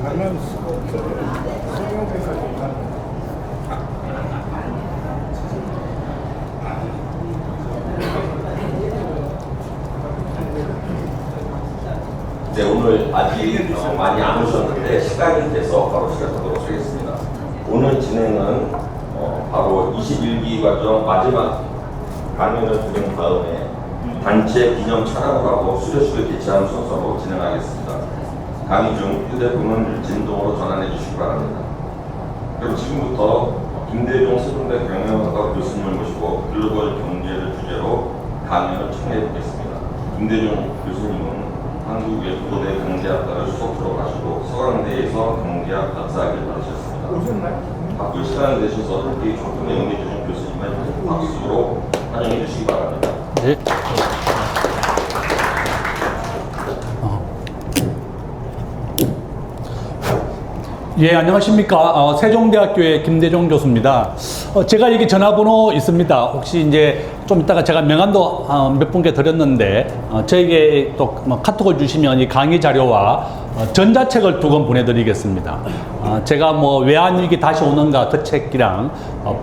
가면 성형외과에 가는 네, 오늘 아직 많이 안 오셨는데 시간이 돼서 바로 시작하도록 하겠습니다. 오늘 진행은 바로 21기 과정 마지막 강연을 진행 다음에 단체 기념 촬영을 하고 수료식을 개최하는 순서로 진행하겠습니다. 강의 중 휴대폰은 진동으로 전환해 주시기 바랍니다. 그럼 지금부터 김대중 세종대 경영학과 교수님을 모시고 글로벌 경제를 주제로 강연을 청해 보겠습니다. 김대중 교수님은 한국외국어대 경제학과를 수석 졸업하시고 서강대에서 경제학 박사학위를 받으셨습니다. 오셨나요? 바쁠 시간을 내셔서 함께 조금의 응해 주신 교수님을 박수로 환영해 주시기 바랍니다. 네. 예, 안녕하십니까. 세종대학교의 김대중 교수입니다. 제가 여기 전화번호 있습니다. 혹시 이제 좀 이따가 제가 명함도 몇 분께 드렸는데, 저에게 또 카톡을 주시면 이 강의 자료와 전자책을 2권 보내드리겠습니다. 제가 뭐 외환위기 다시 오는가 그 책이랑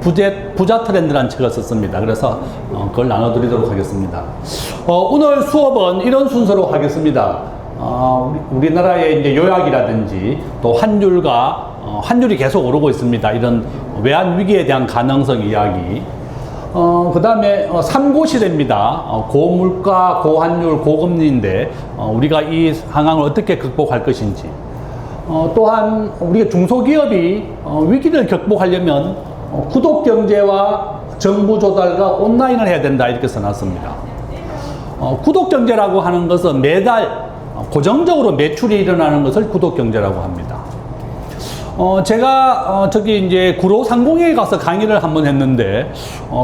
부자 트렌드라는 책을 썼습니다. 그래서 그걸 나눠드리도록 하겠습니다. 오늘 수업은 이런 순서로 하겠습니다. 우리나라의 이제 요약이라든지 또 환율이 계속 오르고 있습니다. 이런 외환 위기에 대한 가능성 이야기. 그 다음에 3고 시대입니다. 고물가, 고환율, 고금리인데 우리가 이 상황을 어떻게 극복할 것인지. 또한 우리가 중소기업이 위기를 극복하려면 구독경제와 정부 조달과 온라인을 해야 된다 이렇게 써놨습니다. 구독경제라고 하는 것은 매달 고정적으로 매출이 일어나는 것을 구독경제라고 합니다. 제가 저기 이제 구로상공회에 가서 강의를 한번 했는데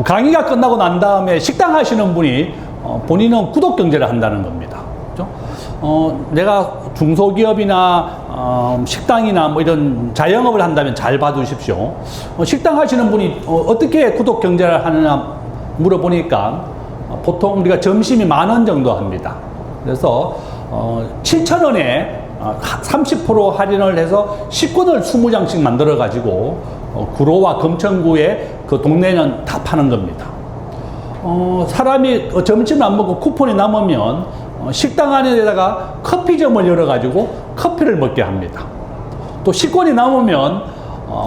강의가 끝나고 난 다음에 식당 하시는 분이 본인은 구독경제를 한다는 겁니다. 그렇죠? 내가 중소기업이나 식당이나 뭐 이런 자영업을 한다면 잘 봐두십시오. 식당 하시는 분이 어떻게 구독경제를 하느냐 물어보니까 보통 우리가 점심이 10,000원 정도 합니다. 그래서 7,000원에 30% 할인을 해서 식권을 20장씩 만들어 가지고 구로와 금천구에 그 동네는 다 파는 겁니다. 사람이 점심을 안 먹고 쿠폰이 남으면 식당 안에다가 커피점을 열어 가지고 커피를 먹게 합니다. 또 식권이 남으면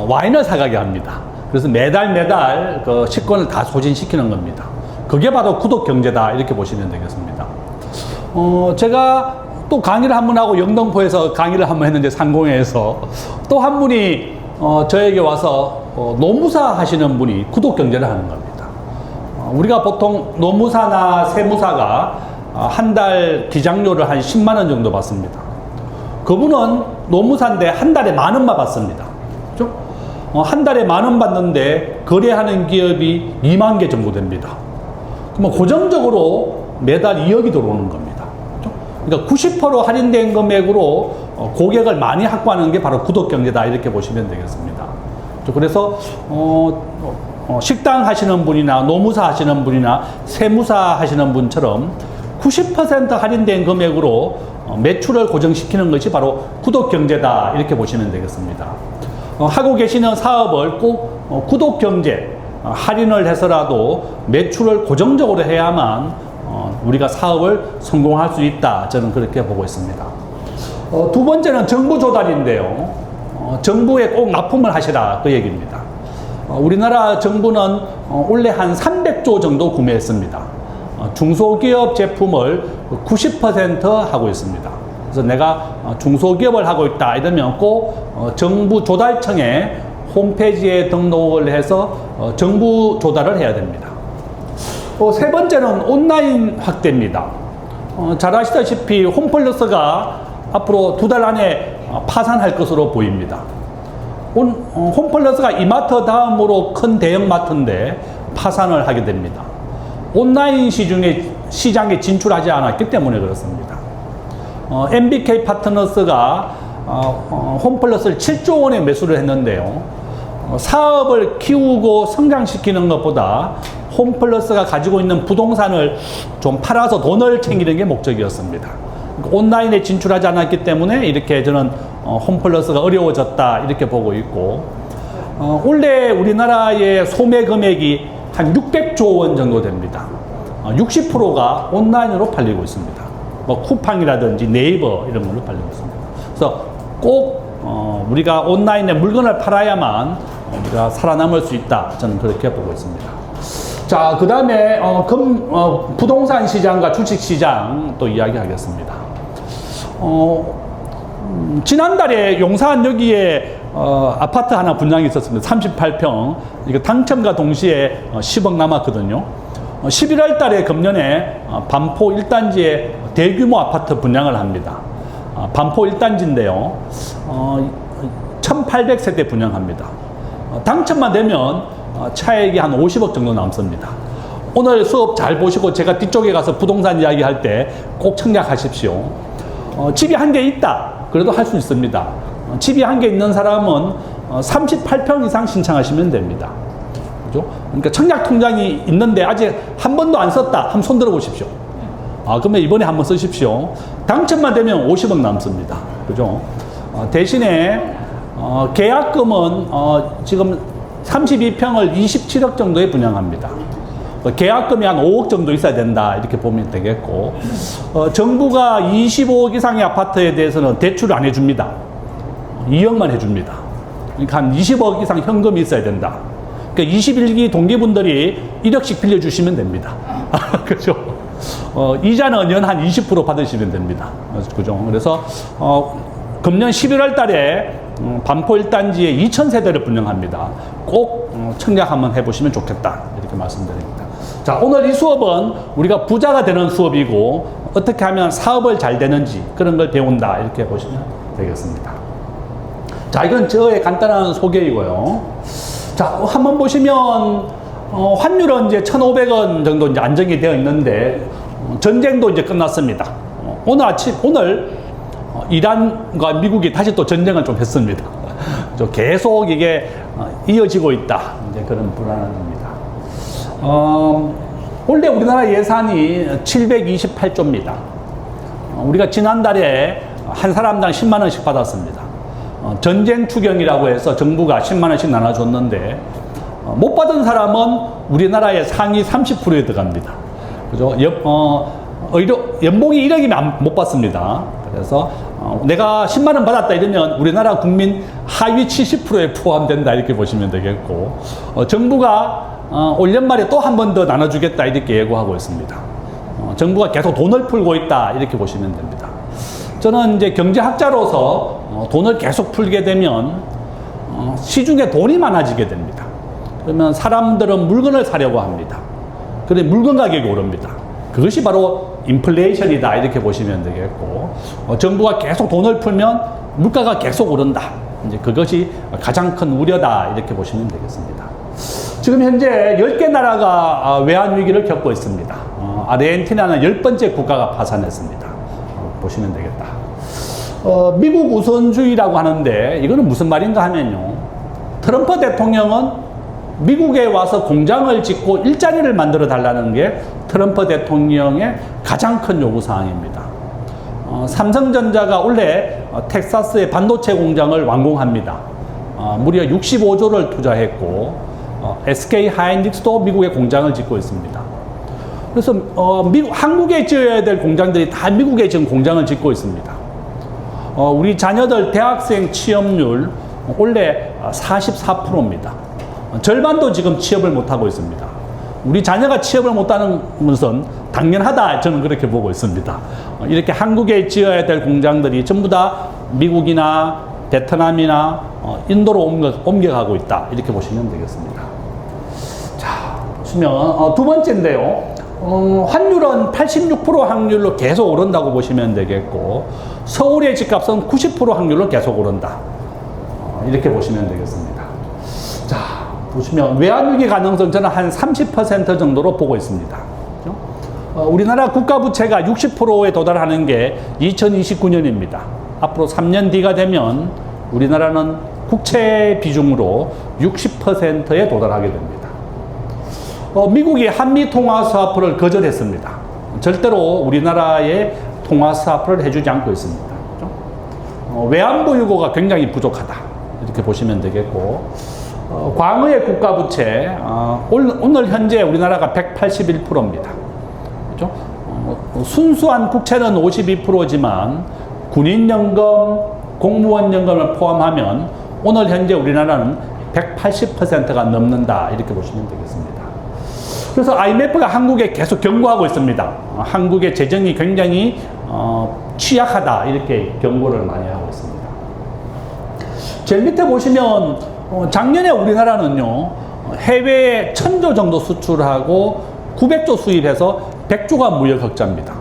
와인을 사가게 합니다. 그래서 매달 그 식권을 다 소진시키는 겁니다. 그게 바로 구독 경제다 이렇게 보시면 되겠습니다. 제가 또 강의를 한 번 하고 영등포에서 강의를 한 번 했는데 상공회에서 또 한 분이 저에게 와서 노무사 하시는 분이 구독 경제를 하는 겁니다. 우리가 보통 노무사나 세무사가 한 달 기장료를 한 10만 원 정도 받습니다. 그분은 노무사인데 한 달에 10,000원만 받습니다. 그렇죠? 한 달에 10,000원 받는데 거래하는 기업이 2만 개 정도 됩니다. 그러면 고정적으로 매달 2억이 들어오는 겁니다. 그러니까 90% 할인된 금액으로 고객을 많이 확보하는 게 바로 구독경제다 이렇게 보시면 되겠습니다. 그래서 식당 하시는 분이나 노무사 하시는 분이나 세무사 하시는 분처럼 90% 할인된 금액으로 매출을 고정시키는 것이 바로 구독경제다 이렇게 보시면 되겠습니다. 하고 계시는 사업을 꼭 구독경제 할인을 해서라도 매출을 고정적으로 해야만 우리가 사업을 성공할 수 있다. 저는 그렇게 보고 있습니다. 두 번째는 정부 조달인데요. 정부에 꼭 납품을 하시라 그 얘기입니다. 우리나라 정부는 올해 한 300조 정도 구매했습니다. 중소기업 제품을 90% 하고 있습니다. 그래서 내가 중소기업을 하고 있다 이러면 꼭 정부 조달청에 홈페이지에 등록을 해서 정부 조달을 해야 됩니다. 세 번째는 온라인 확대입니다. 잘 아시다시피 홈플러스가 앞으로 2달 안에 파산할 것으로 보입니다. 홈플러스가 이마트 다음으로 큰 대형마트인데 파산을 하게 됩니다. 온라인 시장에 진출하지 않았기 때문에 그렇습니다. MBK 파트너스가 홈플러스를 7조 원에 매수를 했는데요. 사업을 키우고 성장시키는 것보다 홈플러스가 가지고 있는 부동산을 좀 팔아서 돈을 챙기는 게 목적이었습니다. 온라인에 진출하지 않았기 때문에 이렇게 저는 홈플러스가 어려워졌다 이렇게 보고 있고, 올해 우리나라의 소매 금액이 한 600조 원 정도 됩니다. 60%가 온라인으로 팔리고 있습니다. 뭐 쿠팡이라든지 네이버 이런 걸로 팔리고 있습니다. 그래서 꼭 우리가 온라인에 물건을 팔아야만 우리가 살아남을 수 있다. 저는 그렇게 보고 있습니다. 자, 그 다음에 부동산 시장과 주식 시장 또 이야기하겠습니다. 지난달에 용산 여기에 아파트 하나 분양이 있었습니다. 38평. 이거 당첨과 동시에 10억 남았거든요. 11월 달에 금년에 반포 1단지에 대규모 아파트 분양을 합니다. 반포 1단지인데요. 1800세대 분양합니다. 당첨만 되면 차액이 한 50억 정도 남습니다. 오늘 수업 잘 보시고 제가 뒤쪽에 가서 부동산 이야기 할 때 꼭 청약하십시오. 집이 한 개 있다. 그래도 할 수 있습니다. 집이 한 개 있는 사람은 38평 이상 신청하시면 됩니다. 그죠? 그러니까 청약 통장이 있는데 아직 한 번도 안 썼다. 한번 손 들어 보십시오. 그러면 이번에 한번 쓰십시오. 당첨만 되면 50억 남습니다. 그죠? 대신에 계약금은 지금 32평을 27억 정도에 분양합니다. 계약금이 한 5억 정도 있어야 된다 이렇게 보면 되겠고, 정부가 25억 이상의 아파트에 대해서는 대출을 안 해줍니다. 2억만 해줍니다. 그러니까 한 20억 이상 현금이 있어야 된다. 그러니까 21기 동기분들이 1억씩 빌려주시면 됩니다. 그죠? 이자는 연 한 20% 받으시면 됩니다. 그죠? 그래서 금년 11월 달에 반포 1단지에 2000세대를 분양합니다. 꼭 청약 한번 해보시면 좋겠다 이렇게 말씀드립니다. 자, 오늘 이 수업은 우리가 부자가 되는 수업이고 어떻게 하면 사업을 잘 되는지 그런 걸 배운다 이렇게 보시면 되겠습니다. 자, 이건 저의 간단한 소개이고요. 자, 한번 보시면 환율은 이제 1,500원 정도 이제 안정이 되어 있는데 전쟁도 이제 끝났습니다. 오늘 이란과 미국이 다시 또 전쟁을 좀 했습니다. 계속 이게 이어지고 있다. 이제 그런 불안합니다. 원래 우리나라 예산이 728조입니다. 우리가 지난달에 한 사람당 10만 원씩 받았습니다. 전쟁 투경이라고 해서 정부가 10만 원씩 나눠줬는데 못 받은 사람은 우리나라의 상위 30%에 들어갑니다. 그죠? 연봉이 1억이면 못 받습니다. 그래서 내가 10만 원 받았다 이러면 우리나라 국민 하위 70%에 포함된다 이렇게 보시면 되겠고, 정부가 올 연말에 또 한 번 더 나눠주겠다 이렇게 예고하고 있습니다. 정부가 계속 돈을 풀고 있다 이렇게 보시면 됩니다. 저는 이제 경제학자로서 돈을 계속 풀게 되면 시중에 돈이 많아지게 됩니다. 그러면 사람들은 물건을 사려고 합니다. 그런데 물건 가격이 오릅니다. 그것이 바로 인플레이션이다 이렇게 보시면 되겠고, 정부가 계속 돈을 풀면 물가가 계속 오른다. 이제 그것이 가장 큰 우려다 이렇게 보시면 되겠습니다. 지금 현재 10개 나라가 외환 위기를 겪고 있습니다. 아르헨티나는 10번째 국가가 파산했습니다. 보시면 되겠다. 미국 우선주의라고 하는데 이거는 무슨 말인가 하면요, 트럼프 대통령은 미국에 와서 공장을 짓고 일자리를 만들어 달라는 게 트럼프 대통령의 가장 큰 요구사항입니다. 삼성전자가 올해 텍사스의 반도체 공장을 완공합니다. 무려 65조를 투자했고, SK 하이닉스도 미국에 공장을 짓고 있습니다. 그래서 한국에 지어야 될 공장들이 다 미국에 지금 공장을 짓고 있습니다. 우리 자녀들 대학생 취업률 올해 44%입니다. 절반도 지금 취업을 못하고 있습니다. 우리 자녀가 취업을 못하는 것은 당연하다 저는 그렇게 보고 있습니다. 이렇게 한국에 지어야 될 공장들이 전부 다 미국이나 베트남이나 인도로 옮겨가고 있다 이렇게 보시면 되겠습니다. 자, 보시면 두 번째인데요, 환율은 86% 확률로 계속 오른다고 보시면 되겠고, 서울의 집값은 90% 확률로 계속 오른다 이렇게 보시면 되겠습니다. 자, 보시면 외환위기 가능성 저는 한 30% 정도로 보고 있습니다. 그렇죠? 우리나라 국가부채가 60%에 도달하는 게 2029년입니다. 앞으로 3년 뒤가 되면 우리나라는 국채 비중으로 60%에 도달하게 됩니다. 미국이 한미 통화 스와프를 거절했습니다. 절대로 우리나라에 통화 스와프를 해주지 않고 있습니다. 그렇죠? 외환보유고가 굉장히 부족하다. 이렇게 보시면 되겠고, 광의의 국가부채, 오늘 현재 우리나라가 181%입니다. 그죠? 순수한 국채는 52%지만 군인연금, 공무원연금을 포함하면 오늘 현재 우리나라는 180%가 넘는다. 이렇게 보시면 되겠습니다. 그래서 IMF가 한국에 계속 경고하고 있습니다. 한국의 재정이 굉장히 취약하다. 이렇게 경고를 많이 하고 있습니다. 제일 밑에 보시면 작년에 우리나라는요, 해외에 1000조 정도 수출하고 900조 수입해서 100조가 무역 흑자입니다.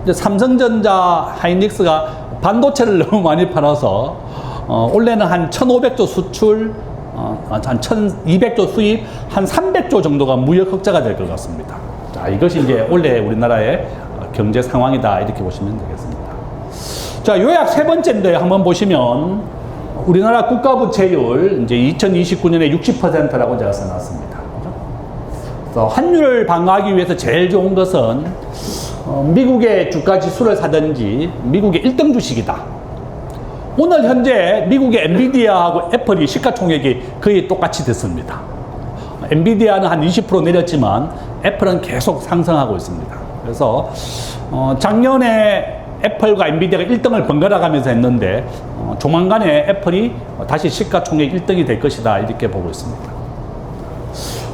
이제 삼성전자, 하이닉스가 반도체를 너무 많이 팔아서 올해는 한 1500조 수출, 한 1200조 수입, 한 300조 정도가 무역 흑자가 될 것 같습니다. 자, 이것이 이제 올해 우리나라의 경제 상황이다. 이렇게 보시면 되겠습니다. 자, 요약 세 번째인데 한번 보시면 우리나라 국가부채율 이제 2029년에 60%라고 제가 써놨습니다. 그래서 환율을 방어하기 위해서 제일 좋은 것은 미국의 주가 지수를 사든지 미국의 1등 주식이다. 오늘 현재 미국의 엔비디아하고 애플이 시가총액이 거의 똑같이 됐습니다. 엔비디아는 한 20% 내렸지만 애플은 계속 상승하고 있습니다. 그래서 작년에 애플과 엔비디아가 1등을 번갈아 가면서 했는데 조만간에 애플이 다시 시가총액 1등이 될 것이다. 이렇게 보고 있습니다.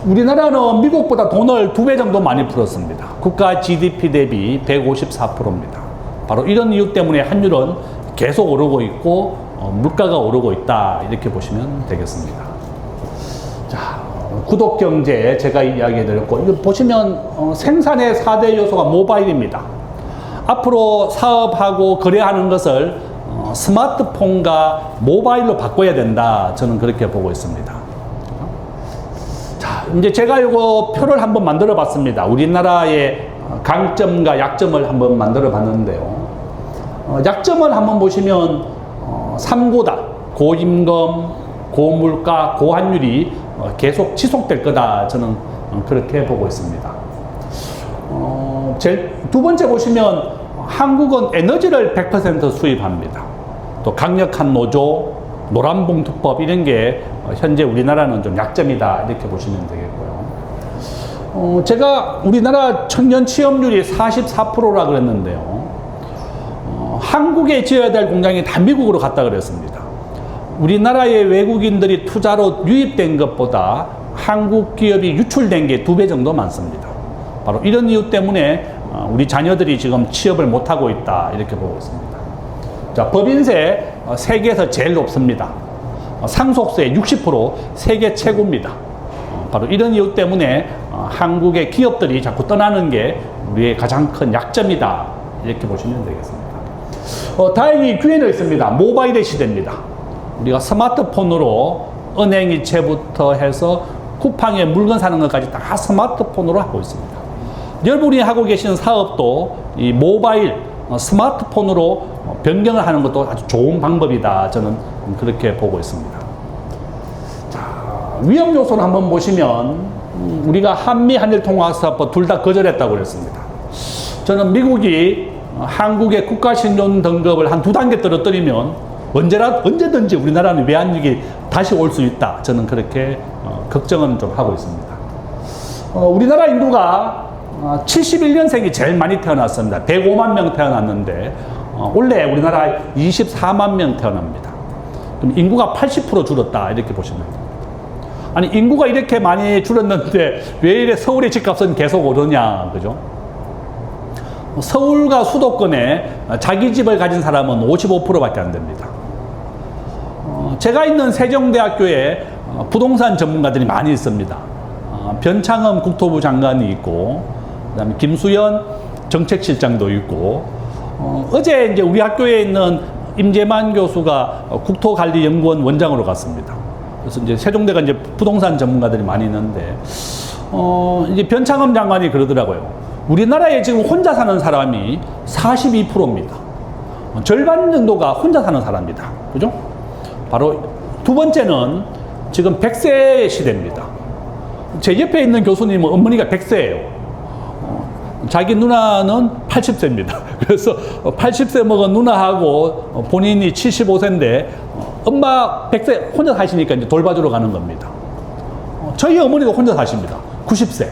우리나라는 미국보다 돈을 2배 정도 많이 풀었습니다. 국가 GDP 대비 154%입니다. 바로 이런 이유 때문에 환율은 계속 오르고 있고 물가가 오르고 있다. 이렇게 보시면 되겠습니다. 자, 구독경제 제가 이야기해드렸고, 이거 보시면 생산의 4대 요소가 모바일입니다. 앞으로 사업하고 거래하는 것을 스마트폰과 모바일로 바꿔야 된다. 저는 그렇게 보고 있습니다. 자, 이제 제가 이거 표를 한번 만들어 봤습니다. 우리나라의 강점과 약점을 한번 만들어 봤는데요. 약점을 한번 보시면 3고다. 고임금, 고물가, 고환율이 계속 지속될 거다. 저는 그렇게 보고 있습니다. 두 번째 보시면 한국은 에너지를 100% 수입합니다. 또 강력한 노조, 노란봉투법 이런 게 현재 우리나라는 좀 약점이다. 이렇게 보시면 되겠고요. 제가 우리나라 청년 취업률이 44%라 그랬는데요. 한국에 지어야 될 공장이 다 미국으로 갔다 그랬습니다. 우리나라의 외국인들이 투자로 유입된 것보다 한국 기업이 유출된 게 2배 정도 많습니다. 바로 이런 이유 때문에 우리 자녀들이 지금 취업을 못하고 있다. 이렇게 보고 있습니다. 자, 법인세 세계에서 제일 높습니다. 상속세 60% 세계 최고입니다. 바로 이런 이유 때문에 한국의 기업들이 자꾸 떠나는 게 우리의 가장 큰 약점이다. 이렇게 보시면 되겠습니다. 다행히 기회는 있습니다. 모바일의 시대입니다. 우리가 스마트폰으로 은행 이체부터 해서 쿠팡에 물건 사는 것까지 다 스마트폰으로 하고 있습니다. 여러분이 하고 계시는 사업도 이 모바일, 스마트폰으로 변경을 하는 것도 아주 좋은 방법이다. 저는 그렇게 보고 있습니다. 자, 위험 요소를 한번 보시면 우리가 한미 한일 통화사업 둘 다 거절했다고 그랬습니다. 저는 미국이 한국의 국가신용 등급을 한 2단계 떨어뜨리면 언제든지 우리나라는 외환위기 다시 올 수 있다. 저는 그렇게 걱정은 좀 하고 있습니다. 우리나라 인구가 71년생이 제일 많이 태어났습니다. 105만 명 태어났는데 올해 우리나라 24만 명 태어납니다. 그럼 인구가 80% 줄었다. 이렇게 보시면 됩니다. 아니, 인구가 이렇게 많이 줄었는데 왜 이래 서울의 집값은 계속 오르냐, 그죠? 서울과 수도권에 자기 집을 가진 사람은 55%밖에 안 됩니다. 제가 있는 세종대학교에 부동산 전문가들이 많이 있습니다. 변창흠 국토부 장관이 있고, 그다음에 김수현 정책실장도 있고, 어제 이제 우리 학교에 있는 임재만 교수가 국토관리연구원 원장으로 갔습니다. 그래서 이제 세종대가 이제 부동산 전문가들이 많이 있는데, 이제 변창흠 장관이 그러더라고요. 우리나라에 지금 혼자 사는 사람이 42%입니다. 절반 정도가 혼자 사는 사람입니다. 그죠? 바로 두 번째는 지금 100세 시대입니다. 제 옆에 있는 교수님은 어머니가 100세예요. 자기 누나는 80세입니다. 그래서 80세 먹은 누나하고 본인이 75세인데 엄마 100세 혼자 사시니까 이제 돌봐주러 가는 겁니다. 저희 어머니도 혼자 사십니다. 90세.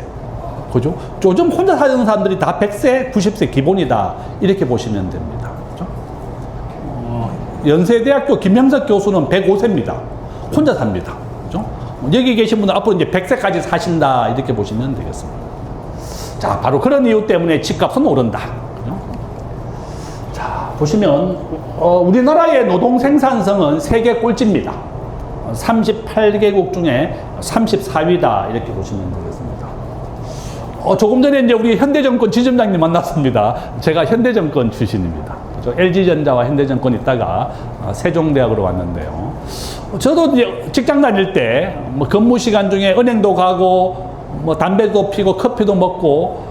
그죠? 요즘 혼자 사는 사람들이 다 100세, 90세 기본이다. 이렇게 보시면 됩니다. 그죠? 연세대학교 김영석 교수는 105세입니다. 혼자 삽니다. 그죠? 여기 계신 분은 앞으로 이제 100세까지 사신다. 이렇게 보시면 되겠습니다. 자, 바로 그런 이유 때문에 집값은 오른다. 그죠? 자, 보시면, 우리나라의 노동 생산성은 세계 꼴찌입니다. 38개국 중에 34위다. 이렇게 보시면 되겠습니다. 조금 전에 이제 우리 현대정권 지점장님 만났습니다. 제가 현대정권 출신입니다. 그렇죠? LG전자와 현대정권 있다가 세종대학으로 왔는데요. 저도 이제 직장 다닐 때 뭐 근무 시간 중에 은행도 가고 뭐 담배도 피고 커피도 먹고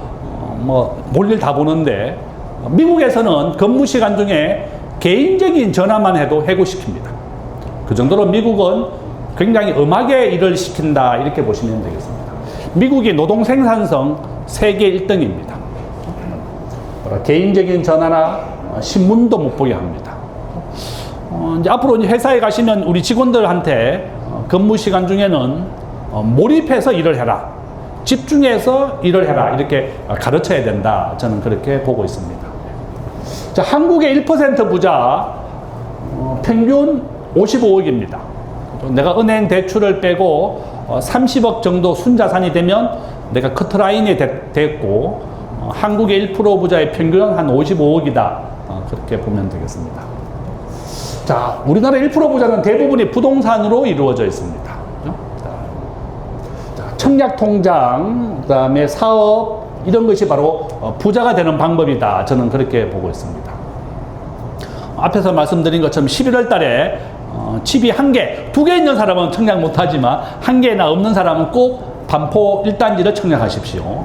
뭐 볼일 다 보는데 미국에서는 근무 시간 중에 개인적인 전화만 해도 해고시킵니다. 그 정도로 미국은 굉장히 엄하게 일을 시킨다. 이렇게 보시면 되겠습니다. 미국의 노동 생산성 세계 1등입니다. 개인적인 전화나 신문도 못 보게 합니다. 이제 앞으로 이제 회사에 가시면 우리 직원들한테 근무 시간 중에는 몰입해서 일을 해라. 집중해서 일을 해라. 이렇게 가르쳐야 된다. 저는 그렇게 보고 있습니다. 자, 한국의 1% 부자 평균 55억입니다. 내가 은행 대출을 빼고 30억 정도 순자산이 되면 내가 커트라인이 됐고 한국의 1% 부자의 평균은 한 55억이다. 그렇게 보면 되겠습니다. 자, 우리나라 1% 부자는 대부분이 부동산으로 이루어져 있습니다. 자, 청약통장, 그 다음에 사업 이런 것이 바로 부자가 되는 방법이다. 저는 그렇게 보고 있습니다. 앞에서 말씀드린 것처럼 11월 달에 집이 1개, 2개 있는 사람은 청약 못하지만 1개나 없는 사람은 꼭 반포 1단지를 청약하십시오.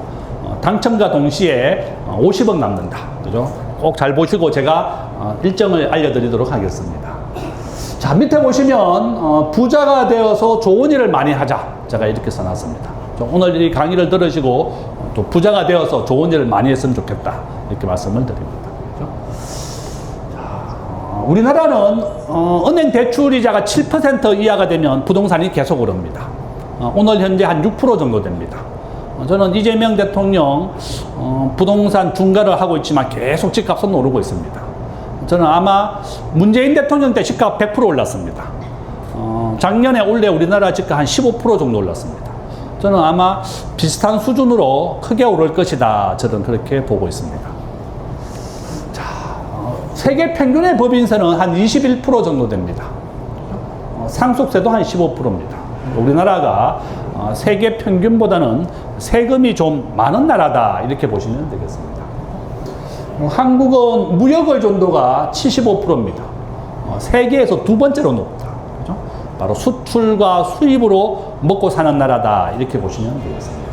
당첨과 동시에 50억 남는다. 그죠? 꼭 잘 보시고 제가 일정을 알려드리도록 하겠습니다. 자, 밑에 보시면 부자가 되어서 좋은 일을 많이 하자. 제가 이렇게 써놨습니다. 오늘 이 강의를 들으시고 또 부자가 되어서 좋은 일을 많이 했으면 좋겠다. 이렇게 말씀을 드립니다. 우리나라는 은행 대출이자가 7% 이하가 되면 부동산이 계속 오릅니다. 오늘 현재 한 6% 정도 됩니다. 저는 이재명 대통령 부동산 중과를 하고 있지만 계속 집값은 오르고 있습니다. 저는 아마 문재인 대통령 때 집값 100% 올랐습니다. 작년에 올해 우리나라 집값 한 15% 정도 올랐습니다. 저는 아마 비슷한 수준으로 크게 오를 것이다. 저는 그렇게 보고 있습니다. 세계 평균의 법인세는 한 21% 정도 됩니다. 상속세도 한 15%입니다. 우리나라가 세계 평균보다는 세금이 좀 많은 나라다. 이렇게 보시면 되겠습니다. 한국은 무역 의존도가 75%입니다. 세계에서 두 번째로 높다. 그죠? 바로 수출과 수입으로 먹고 사는 나라다. 이렇게 보시면 되겠습니다.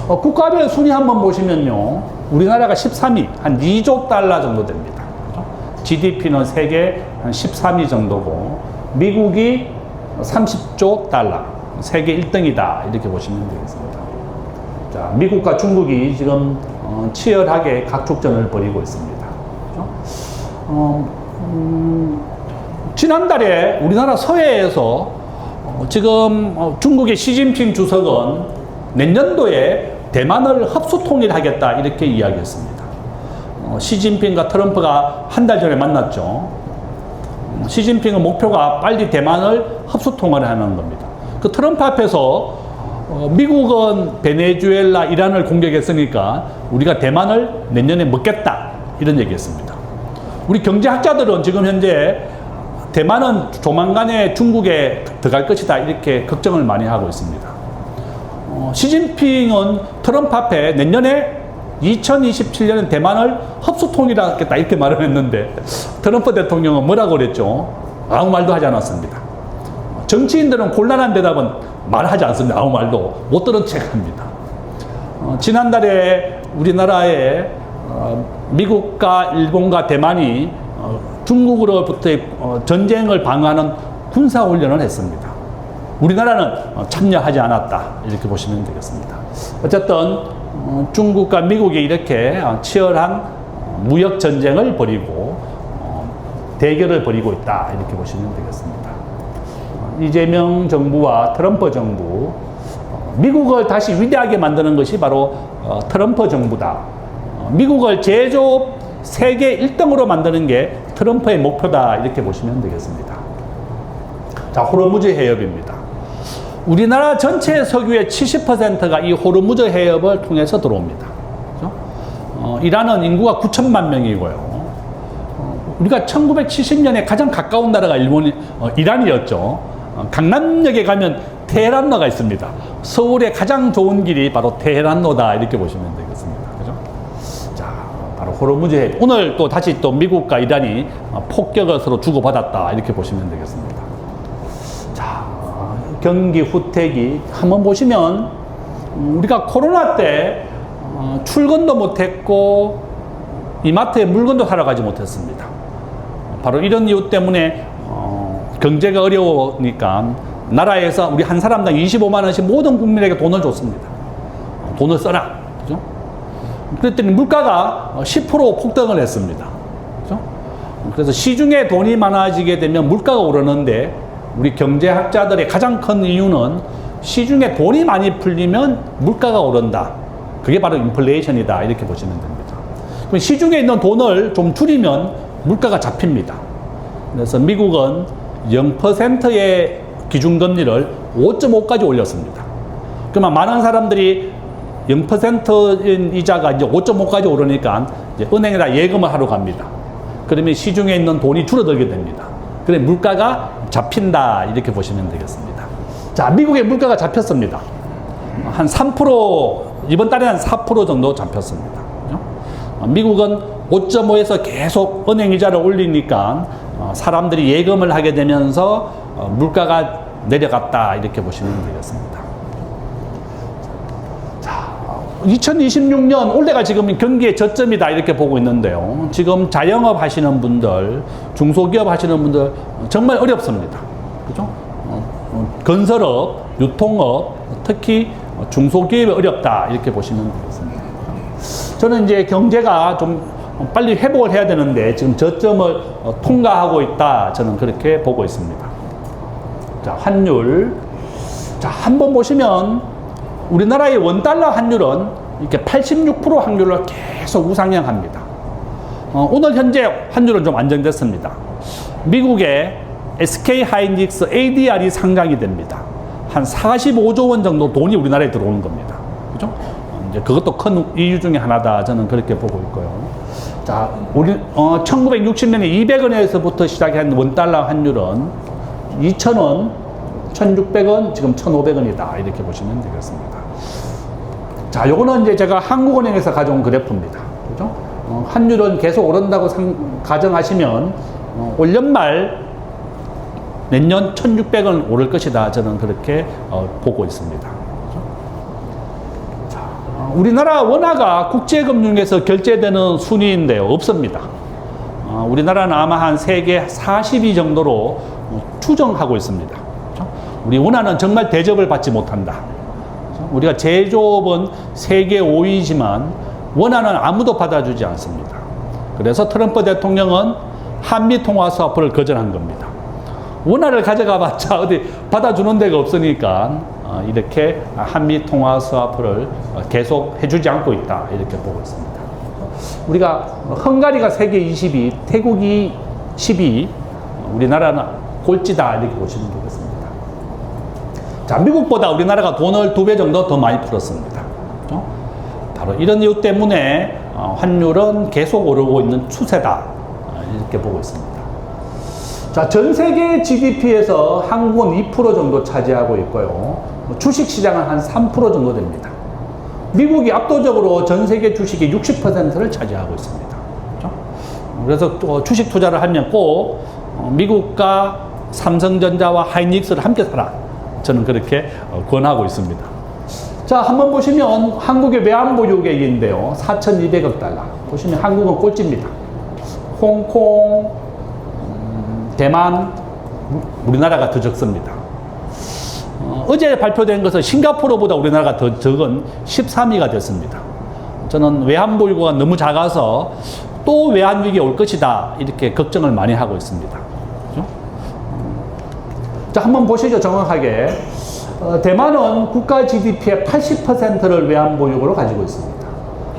국가별 순위 한번 보시면요. 우리나라가 13위, 한 2조 달러 정도 됩니다. GDP는 세계 한 13위 정도고, 미국이 30조 달러, 세계 1등이다. 이렇게 보시면 되겠습니다. 자, 미국과 중국이 지금 치열하게 각축전을 벌이고 있습니다. 지난달에 우리나라 서해에서 지금 중국의 시진핑 주석은 내년도에 대만을 흡수 통일하겠다 이렇게 이야기했습니다. 시진핑과 트럼프가 한 달 전에 만났죠. 시진핑의 목표가 빨리 대만을 흡수 통일하는 겁니다. 그 트럼프 앞에서 미국은 베네수엘라, 이란을 공격했으니까 우리가 대만을 내년에 먹겠다 이런 얘기했습니다. 우리 경제학자들은 지금 현재 대만은 조만간에 중국에 들어갈 것이다 이렇게 걱정을 많이 하고 있습니다. 시진핑은 트럼프 앞에 내년에 2027년에 대만을 흡수 통일하겠다 이렇게 말을 했는데 트럼프 대통령은 뭐라고 그랬죠? 아무 말도 하지 않았습니다. 정치인들은 곤란한 대답은 말하지 않습니다. 아무 말도 못 들은 척 합니다. 지난달에 우리나라에 미국과 일본과 대만이 중국으로부터의 전쟁을 방어하는 군사훈련을 했습니다. 우리나라는 참여하지 않았다. 이렇게 보시면 되겠습니다. 어쨌든 중국과 미국이 이렇게 치열한 무역 전쟁을 벌이고 대결을 벌이고 있다 이렇게 보시면 되겠습니다. 이재명 정부와 트럼프 정부, 미국을 다시 위대하게 만드는 것이 바로 트럼프 정부다. 미국을 제조업 세계 1등으로 만드는 게 트럼프의 목표다 이렇게 보시면 되겠습니다. 자, 호르무즈 해협입니다. 우리나라 전체 석유의 70%가 이 호르무즈 해협을 통해서 들어옵니다. 그렇죠? 이란은 인구가 9천만 명이고요. 우리가 1970년에 가장 가까운 나라가 이란이었죠. 강남역에 가면 테헤란로가 있습니다. 서울의 가장 좋은 길이 바로 테헤란로다 이렇게 보시면 되겠습니다. 그죠? 자, 바로 호르무즈 해협. 오늘 또 다시 또 미국과 이란이 폭격을 서로 주고받았다 이렇게 보시면 되겠습니다. 자, 경기 후퇴기 한번 보시면 우리가 코로나 때 출근도 못했고 이마트에 물건도 사러 가지 못했습니다. 바로 이런 이유 때문에 경제가 어려우니까 나라에서 우리 한 사람당 25만 원씩 모든 국민에게 돈을 줬습니다. 돈을 써라. 그죠? 그랬더니 물가가 10% 폭등을 했습니다. 그죠? 그래서 시중에 돈이 많아지게 되면 물가가 오르는데 우리 경제학자들의 가장 큰 이유는 시중에 돈이 많이 풀리면 물가가 오른다. 그게 바로 인플레이션이다. 이렇게 보시면 됩니다. 그럼 시중에 있는 돈을 좀 줄이면 물가가 잡힙니다. 그래서 미국은 0%의 기준금리를 5.5까지 올렸습니다. 그러면 많은 사람들이 0%인 이자가 이제 5.5까지 오르니까 이제 은행에다 예금을 하러 갑니다. 그러면 시중에 있는 돈이 줄어들게 됩니다. 그래 물가가 잡힌다 이렇게 보시면 되겠습니다. 자, 미국의 물가가 잡혔습니다. 한 3% 이번 달에 한 4% 정도 잡혔습니다. 그죠? 미국은 5.5에서 계속 은행 이자를 올리니까 사람들이 예금을 하게 되면서 물가가 내려갔다 이렇게 보시면 되겠습니다. 자, 2026년 올해가 지금 경기의 저점이다 이렇게 보고 있는데요. 지금 자영업 하시는 분들, 중소기업 하시는 분들 정말 어렵습니다. 그죠? 건설업, 유통업, 특히 중소기업이 어렵다 이렇게 보시면 되겠습니다. 저는 이제 경제가 좀 빨리 회복을 해야 되는데 지금 저점을 통과하고 있다 저는 그렇게 보고 있습니다. 자, 환율. 자, 한번 보시면 우리나라의 원달러 환율은 이렇게 86% 확률로 계속 우상향합니다. 오늘 현재 환율은 좀 안정됐습니다. 미국의 SK 하이닉스 ADR이 상장이 됩니다. 한 45조 원 정도 돈이 우리나라에 들어오는 겁니다. 그죠? 이제 그것도 큰 이유 중에 하나다 저는 그렇게 보고 있고요. 자, 우리 1960년에 200원에서부터 시작한 원달러 환율은 2,000원, 1,600원, 지금 1,500원이다 이렇게 보시면 되겠습니다. 자, 요거는 이제 제가 한국은행에서 가져온 그래프입니다. 그죠? 환율은 계속 오른다고 가정하시면 올 연말 내년 1,600원 오를 것이다 저는 그렇게 보고 있습니다. 우리나라 원화가 국제금융에서 결제되는 순위인데요. 없습니다. 우리나라는 아마 한 세계 40위 정도로 추정하고 있습니다. 우리 원화는 정말 대접을 받지 못한다. 우리가 제조업은 세계 5위지만 원화는 아무도 받아주지 않습니다. 그래서 트럼프 대통령은 한미통화수합을 거절한 겁니다. 원화를 가져가봤자 어디 받아주는 데가 없으니까 이렇게 한미통화수합을 계속 해주지 않고 있다 이렇게 보고 있습니다. 우리가 헝가리가 세계 20위, 태국이 10위, 우리나라는 꼴찌다 이렇게 보시면 되겠습니다. 자, 미국보다 우리나라가 돈을 2배 정도 더 많이 풀었습니다. 그렇죠? 바로 이런 이유 때문에 환율은 계속 오르고 있는 추세다 이렇게 보고 있습니다. 자, 전 세계 GDP에서 한국은 2% 정도 차지하고 있고요. 주식시장은 한 3% 정도 됩니다. 미국이 압도적으로 전 세계 주식의 60%를 차지하고 있습니다. 그렇죠? 그래서 주식 투자를 하면 꼭 미국과 삼성전자와 하이닉스를 함께 사라. 저는 그렇게 권하고 있습니다. 자, 한번 보시면 한국의 외환보유액인데요. 4,200억 달러. 보시면 한국은 꼴찌입니다. 홍콩, 대만, 우리나라가 더 적습니다. 어제 발표된 것은 싱가포르보다 우리나라가 더 적은 13위가 됐습니다. 저는 외환보유고가 너무 작아서 또 외환위기 올 것이다 이렇게 걱정을 많이 하고 있습니다. 그렇죠? 자, 한번 보시죠. 정확하게 대만은 국가 GDP의 80%를 외환보유고로 가지고 있습니다.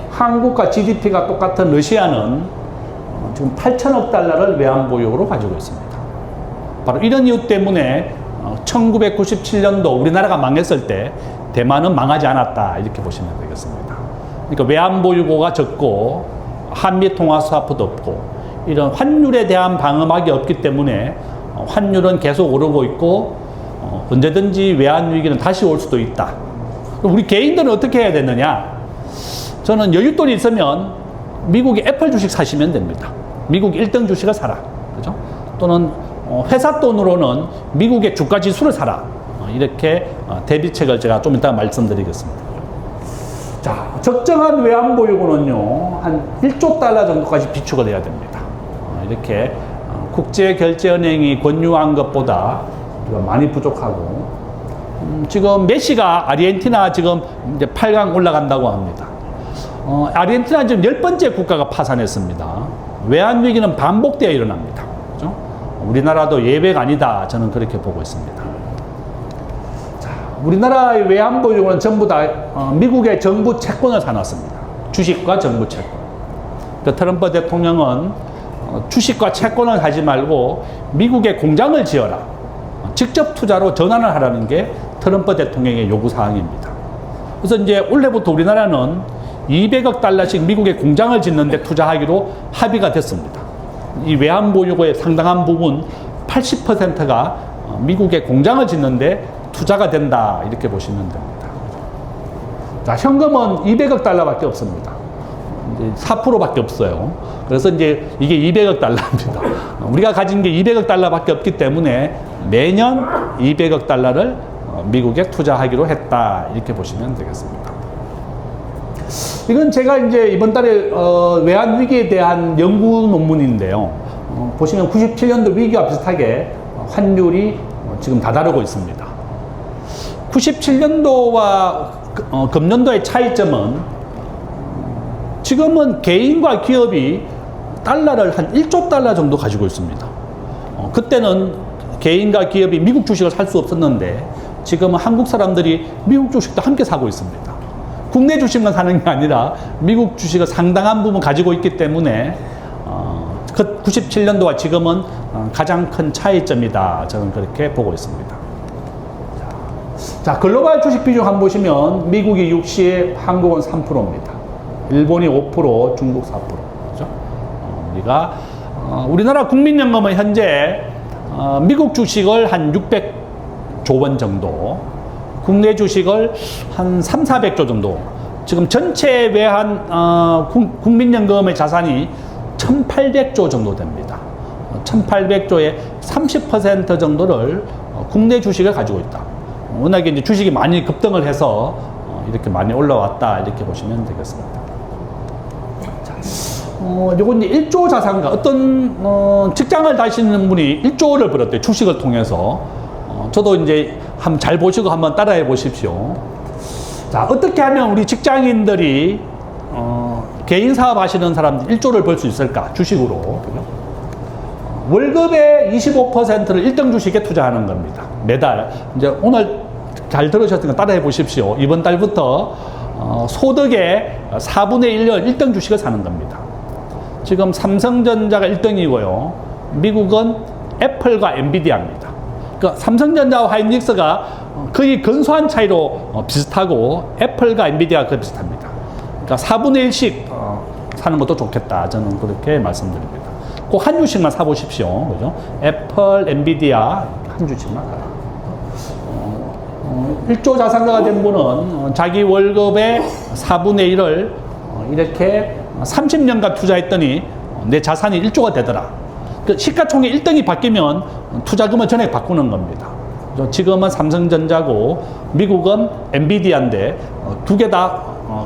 한국과 GDP가 똑같은 러시아는 지금 8천억 달러를 외환보유고로 가지고 있습니다. 바로 이런 이유 때문에 1997년도 우리나라가 망했을 때 대만은 망하지 않았다 이렇게 보시면 되겠습니다. 그러니까 외환보유고가 적고 한미 통화 스와프도 없고 이런 환율에 대한 방어막이 없기 때문에 환율은 계속 오르고 있고 언제든지 외환위기는 다시 올 수도 있다. 우리 개인들은 어떻게 해야 되느냐? 저는 여윳돈이 있으면 미국의 애플 주식 사시면 됩니다. 미국 1등 주식을 사라. 그죠? 또는 회사 돈으로는 미국의 주가 지수를 사라. 이렇게 대비책을 제가 좀 이따 말씀드리겠습니다. 자, 적정한 외환보유고는요, 한 1조 달러 정도까지 비축을 해야 됩니다. 이렇게 국제결제은행이 권유한 것보다 많이 부족하고, 지금 메시가 아르헨티나 지금 이제 8강 올라간다고 합니다. 아르헨티나 지금 10번째 국가가 파산했습니다. 외환위기는 반복되어 일어납니다. 그죠? 우리나라도 예외가 아니다. 저는 그렇게 보고 있습니다. 자, 우리나라의 외환보유고는 전부 다 미국의 정부 채권을 사놨습니다. 주식과 정부 채권. 그러니까 트럼프 대통령은 주식과 채권을 사지 말고 미국의 공장을 지어라. 직접 투자로 전환을 하라는 게 트럼프 대통령의 요구사항입니다. 그래서 이제 올해부터 우리나라는 200억 달러씩 미국의 공장을 짓는데 투자하기로 합의가 됐습니다. 이 외환보유고의 상당한 부분 80%가 미국의 공장을 짓는데 투자가 된다 이렇게 보시면 됩니다. 자, 현금은 200억 달러밖에 없습니다. 이제 4%밖에 없어요. 그래서 이제 이게 200억 달러입니다. 우리가 가진 게 200억 달러밖에 없기 때문에 매년 200억 달러를 미국에 투자하기로 했다 이렇게 보시면 되겠습니다. 이건 제가 이제 이번 달에 외환위기에 대한 연구 논문인데요. 보시면 97년도 위기와 비슷하게 환율이 지금 다다르고 있습니다. 97년도와 금년도의 차이점은 지금은 개인과 기업이 달러를 한 1조 달러 정도 가지고 있습니다. 그때는 개인과 기업이 미국 주식을 살 수 없었는데 지금은 한국 사람들이 미국 주식도 함께 사고 있습니다. 국내 주식만 사는 게 아니라 미국 주식을 상당한 부분 가지고 있기 때문에 97년도와 지금은 가장 큰 차이점이다. 저는 그렇게 보고 있습니다. 자, 글로벌 주식 비중 한번 보시면 미국이 60, 한국은 3%입니다. 일본이 5%, 중국 4%. 그죠? 우리나라 국민연금은 현재 미국 주식을 한 600조 원 정도, 국내 주식을 한 3, 400조 정도. 지금 전체 외환 국민연금의 자산이 1,800조 정도 됩니다. 1,800조의 30% 정도를 국내 주식을 가지고 있다. 워낙에 이제 주식이 많이 급등을 해서 이렇게 많이 올라왔다 이렇게 보시면 되겠습니다. 요건 이제 1조 자산가, 어떤 직장을 다니시는 분이 1조를 벌었대요. 주식을 통해서. 저도 이제 한번 잘 보시고 한번 따라해 보십시오. 자, 어떻게 하면 우리 직장인들이 개인 사업 하시는 사람들 1조를 벌 수 있을까? 주식으로. 그죠? 월급의 25%를 1등 주식에 투자하는 겁니다. 매달. 이제 오늘 잘 들으셨으니까 따라해 보십시오. 이번 달부터 소득의 4분의 1을 1등 주식을 사는 겁니다. 지금 삼성전자가 1등이고요. 미국은 애플과 엔비디아입니다. 그러니까 삼성전자와 하이닉스가 거의 근소한 차이로 비슷하고 애플과 엔비디아가 거의 비슷합니다. 그러니까 4분의 1씩 사는 것도 좋겠다. 저는 그렇게 말씀드립니다. 꼭 한 주씩만 사보십시오. 그죠? 애플, 엔비디아 한 주씩만 사라. 1조 자산가가 된 분은 자기 월급의 4분의 1을 이렇게 30년간 투자했더니 내 자산이 1조가 되더라. 그 시가총액 1등이 바뀌면 투자금을 전액 바꾸는 겁니다. 지금은 삼성전자고 미국은 엔비디아인데 두 개 다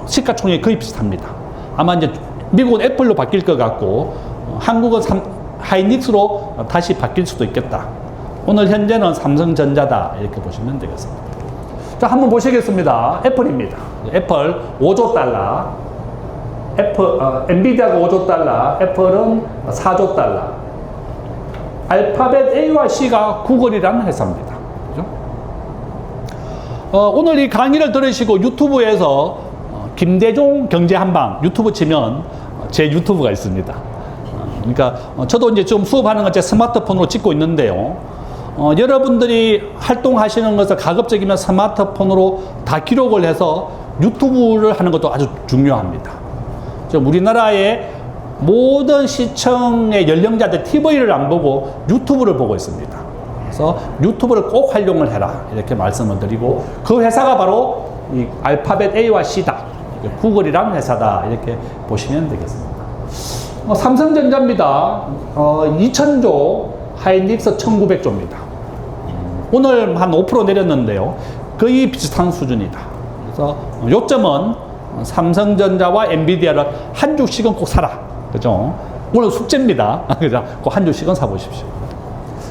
시가총액이 거의 비슷합니다. 아마 이제 미국은 애플로 바뀔 것 같고 한국은 하이닉스로 다시 바뀔 수도 있겠다. 오늘 현재는 삼성전자다 이렇게 보시면 되겠습니다. 자, 한번 보시겠습니다. 애플입니다. 애플 5조 달러. 엔비디아가 5조 달러, 애플은 4조 달러. 알파벳 A와 C가 구글이라는 회사입니다. 그죠? 오늘 이 강의를 들으시고 유튜브에서 김대중 경제한방 유튜브 치면 제 유튜브가 있습니다. 그러니까 저도 이제 좀 수업하는 건 제 스마트폰으로 찍고 있는데요. 여러분들이 활동하시는 것을 가급적이면 스마트폰으로 다 기록을 해서 유튜브를 하는 것도 아주 중요합니다. 우리나라의 모든 시청의 연령자들 TV를 안 보고 유튜브를 보고 있습니다. 그래서 유튜브를 꼭 활용을 해라 이렇게 말씀을 드리고, 그 회사가 바로 이 알파벳 A와 C다, 구글이라는 회사다 이렇게 보시면 되겠습니다. 삼성전자입니다. 2000조, 하이닉스 1900조입니다. 오늘 한 5% 내렸는데요. 거의 비슷한 수준이다. 그래서 요점은 삼성전자와 엔비디아를 한 주씩은 꼭 사라. 그죠? 오늘 숙제입니다. 그죠? 꼭 한 주씩은 사보십시오.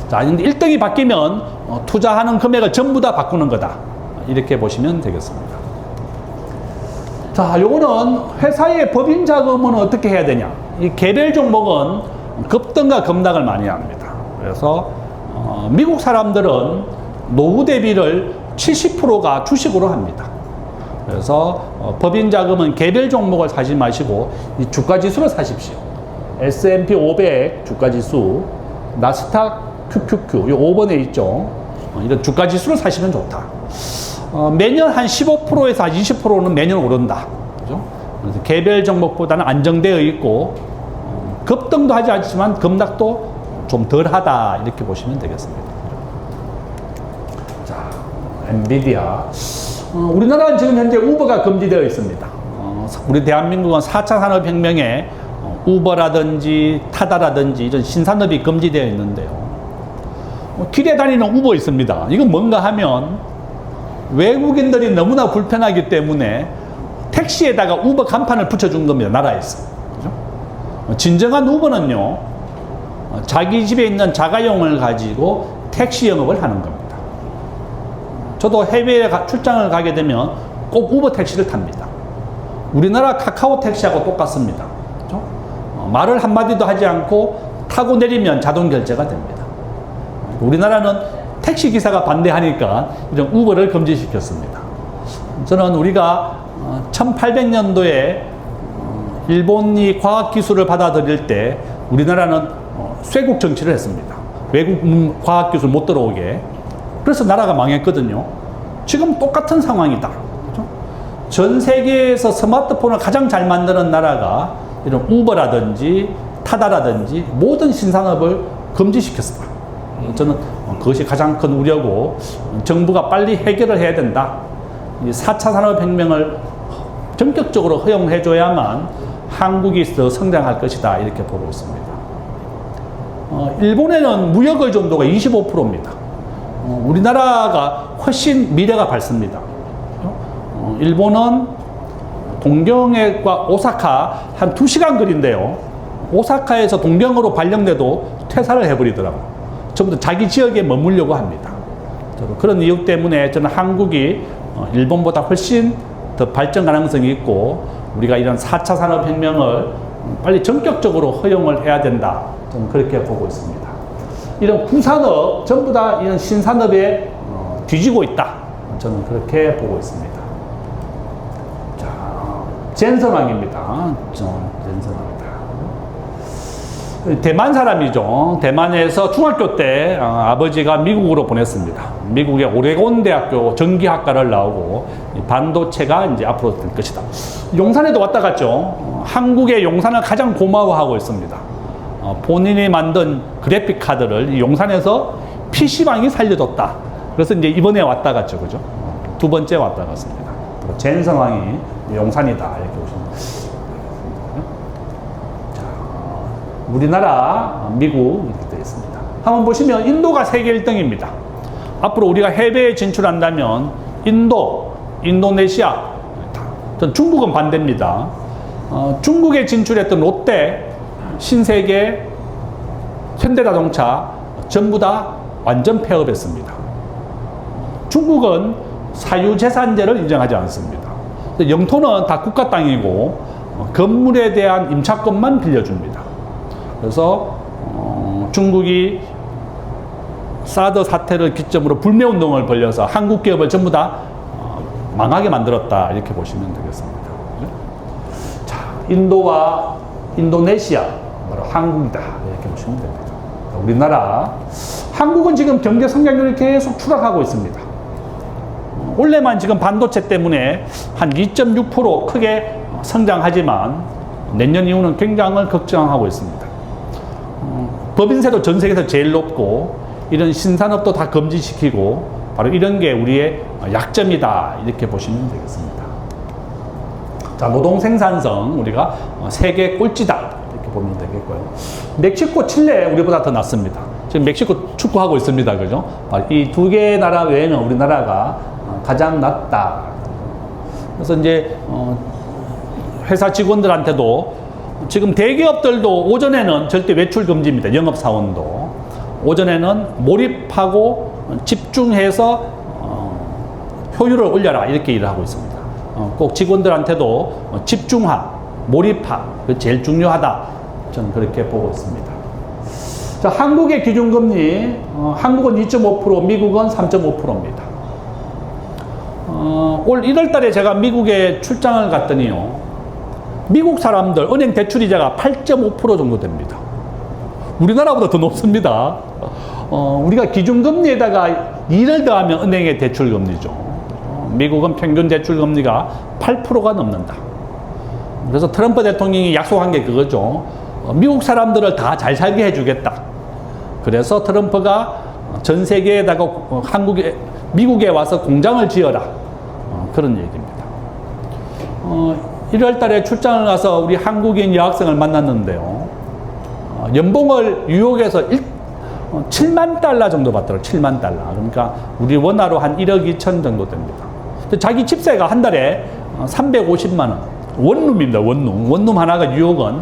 자, 근데 1등이 바뀌면 투자하는 금액을 전부 다 바꾸는 거다. 이렇게 보시면 되겠습니다. 자, 요거는 회사의 법인 자금은 어떻게 해야 되냐. 이 개별 종목은 급등과 급락을 많이 합니다. 그래서 미국 사람들은 노후 대비를 70%가 주식으로 합니다. 그래서 법인 자금은 개별 종목을 사지 마시고 이 주가 지수를 사십시오. S&P 500 주가 지수, 나스닥 QQQ, 이 5번에 있죠. 이런 주가 지수를 사시면 좋다. 매년 한 15%에서 한 20%는 매년 오른다. 그죠? 그래서 개별 종목보다는 안정되어 있고, 급등도 하지 않지만 급락도 좀 덜하다. 이렇게 보시면 되겠습니다. 자, 엔비디아. 우리나라는 지금 현재 우버가 금지되어 있습니다. 우리 대한민국은 4차 산업혁명에 우버라든지 타다라든지 이런 신산업이 금지되어 있는데요. 길에 다니는 우버 있습니다. 이건 뭔가 하면 외국인들이 너무나 불편하기 때문에 택시에다가 우버 간판을 붙여준 겁니다. 나라에서. 그죠? 진정한 우버는요, 자기 집에 있는 자가용을 가지고 택시 영업을 하는 겁니다. 저도 해외에 출장을 가게 되면 꼭 우버 택시를 탑니다. 우리나라 카카오 택시하고 똑같습니다. 그렇죠? 말을 한마디도 하지 않고 타고 내리면 자동 결제가 됩니다. 우리나라는 택시 기사가 반대하니까 이런 우버를 금지시켰습니다. 저는 우리가 1800년도에 일본이 과학기술을 받아들일 때 우리나라는 쇄국 정치를 했습니다. 외국 과학기술 못 들어오게. 그래서 나라가 망했거든요. 지금 똑같은 상황이다. 그렇죠? 전 세계에서 스마트폰을 가장 잘 만드는 나라가 이런 우버라든지 타다라든지 모든 신산업을 금지시켰다. 저는 그것이 가장 큰 우려고, 정부가 빨리 해결을 해야 된다. 이 4차 산업혁명을 전격적으로 허용해줘야만 한국이 더 성장할 것이다. 이렇게 보고 있습니다. 일본에는 무역 의존도가 25%입니다. 우리나라가 훨씬 미래가 밝습니다. 일본은 동경과 오사카 한 2시간 거리인데요. 오사카에서 동경으로 발령돼도 퇴사를 해버리더라고요. 전부 다 자기 지역에 머물려고 합니다. 그런 이유 때문에 저는 한국이 일본보다 훨씬 더 발전 가능성이 있고, 우리가 이런 4차 산업혁명을 빨리 전격적으로 허용을 해야 된다. 저는 그렇게 보고 있습니다. 이런 구산업 전부 다 이런 신산업에 뒤지고 있다. 저는 그렇게 보고 있습니다. 자, 젠성왕입니다. 젠성왕입니다. 대만 사람이죠. 대만에서 중학교 때 아버지가 미국으로 보냈습니다. 미국의 오레곤 대학교 전기학과를 나오고 반도체가 이제 앞으로 될 것이다. 용산에도 왔다 갔죠. 한국의 용산을 가장 고마워하고 있습니다. 본인이 만든 그래픽 카드를 용산에서 PC방이 살려줬다. 그래서 이제 이번에 왔다 갔죠. 그죠? 두 번째 왔다 갔습니다. 젠성왕이 용산이다. 이렇게 보시면. 자, 우리나라, 미국 이렇게 되어 있습니다. 한번 보시면 인도가 세계 1등입니다. 앞으로 우리가 해외에 진출한다면 인도, 인도네시아, 전 중국은 반대입니다. 중국에 진출했던 롯데, 신세계, 현대자동차 전부 다 완전 폐업했습니다. 중국은 사유재산제를 인정하지 않습니다. 영토는 다 국가 땅이고 건물에 대한 임차권만 빌려줍니다. 그래서 중국이 사드 사태를 기점으로 불매운동을 벌여서 한국 기업을 전부 다 망하게 만들었다 이렇게 보시면 되겠습니다. 자, 인도와 인도네시아 바로 한국이다 이렇게 보시면 됩니다. 우리나라 한국은 지금 경제 성장률이 계속 추락하고 있습니다. 올해만 지금 반도체 때문에 한 2.6% 크게 성장하지만 내년 이후는 굉장히 걱정하고 있습니다. 법인세도 전 세계에서 제일 높고 이런 신산업도 다 금지시키고 바로 이런 게 우리의 약점이다 이렇게 보시면 되겠습니다. 자, 노동 생산성 우리가 세계 꼴찌다 이렇게 보면 되겠고요. 멕시코, 칠레 우리보다 더 낫습니다. 지금 멕시코 축구하고 있습니다. 그죠? 이 두 개 나라 외에는 우리나라가 가장 낫다. 그래서 이제 회사 직원들한테도 지금 대기업들도 오전에는 절대 외출 금지입니다. 영업사원도. 오전에는 몰입하고 집중해서 효율을 올려라 이렇게 일을 하고 있습니다. 꼭 직원들한테도 집중화, 몰입화 그 제일 중요하다. 저는 그렇게 보고 있습니다. 자, 한국의 기준금리 한국은 2.5%, 미국은 3.5%입니다. 올 1월 달에 제가 미국에 출장을 갔더니요. 미국 사람들 은행 대출이자가 8.5% 정도 됩니다. 우리나라보다 더 높습니다. 우리가 기준금리에다가 2를 더하면 은행의 대출금리죠. 미국은 평균 대출금리가 8%가 넘는다. 그래서 트럼프 대통령이 약속한 게 그거죠. 미국 사람들을 다 잘 살게 해주겠다. 그래서 트럼프가 전 세계에다가 미국에 와서 공장을 지어라. 그런 얘기입니다. 1월 달에 출장을 가서 우리 한국인 여학생을 만났는데요. 연봉을 뉴욕에서 7만 달러 정도 받더라고요. 7만 달러. 그러니까 우리 원화로 한 1억 2천 정도 됩니다. 자기 집세가 한 달에 350만 원. 원룸입니다. 원룸. 원룸 하나가 뉴욕은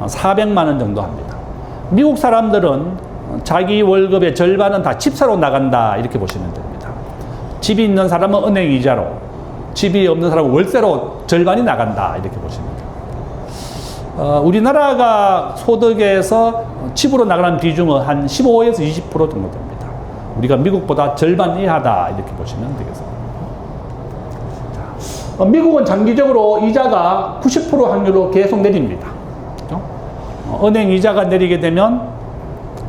400만 원 정도 합니다. 미국 사람들은 자기 월급의 절반은 다 집사로 나간다. 이렇게 보시면 됩니다. 집이 있는 사람은 은행 이자로, 집이 없는 사람은 월세로 절반이 나간다. 이렇게 보시면 됩니다. 우리나라가 소득에서 집으로 나가는 비중은 한 15에서 20% 정도 됩니다. 우리가 미국보다 절반 이하다. 이렇게 보시면 되겠습니다. 미국은 장기적으로 이자가 90% 확률로 계속 내립니다. 그렇죠? 은행 이자가 내리게 되면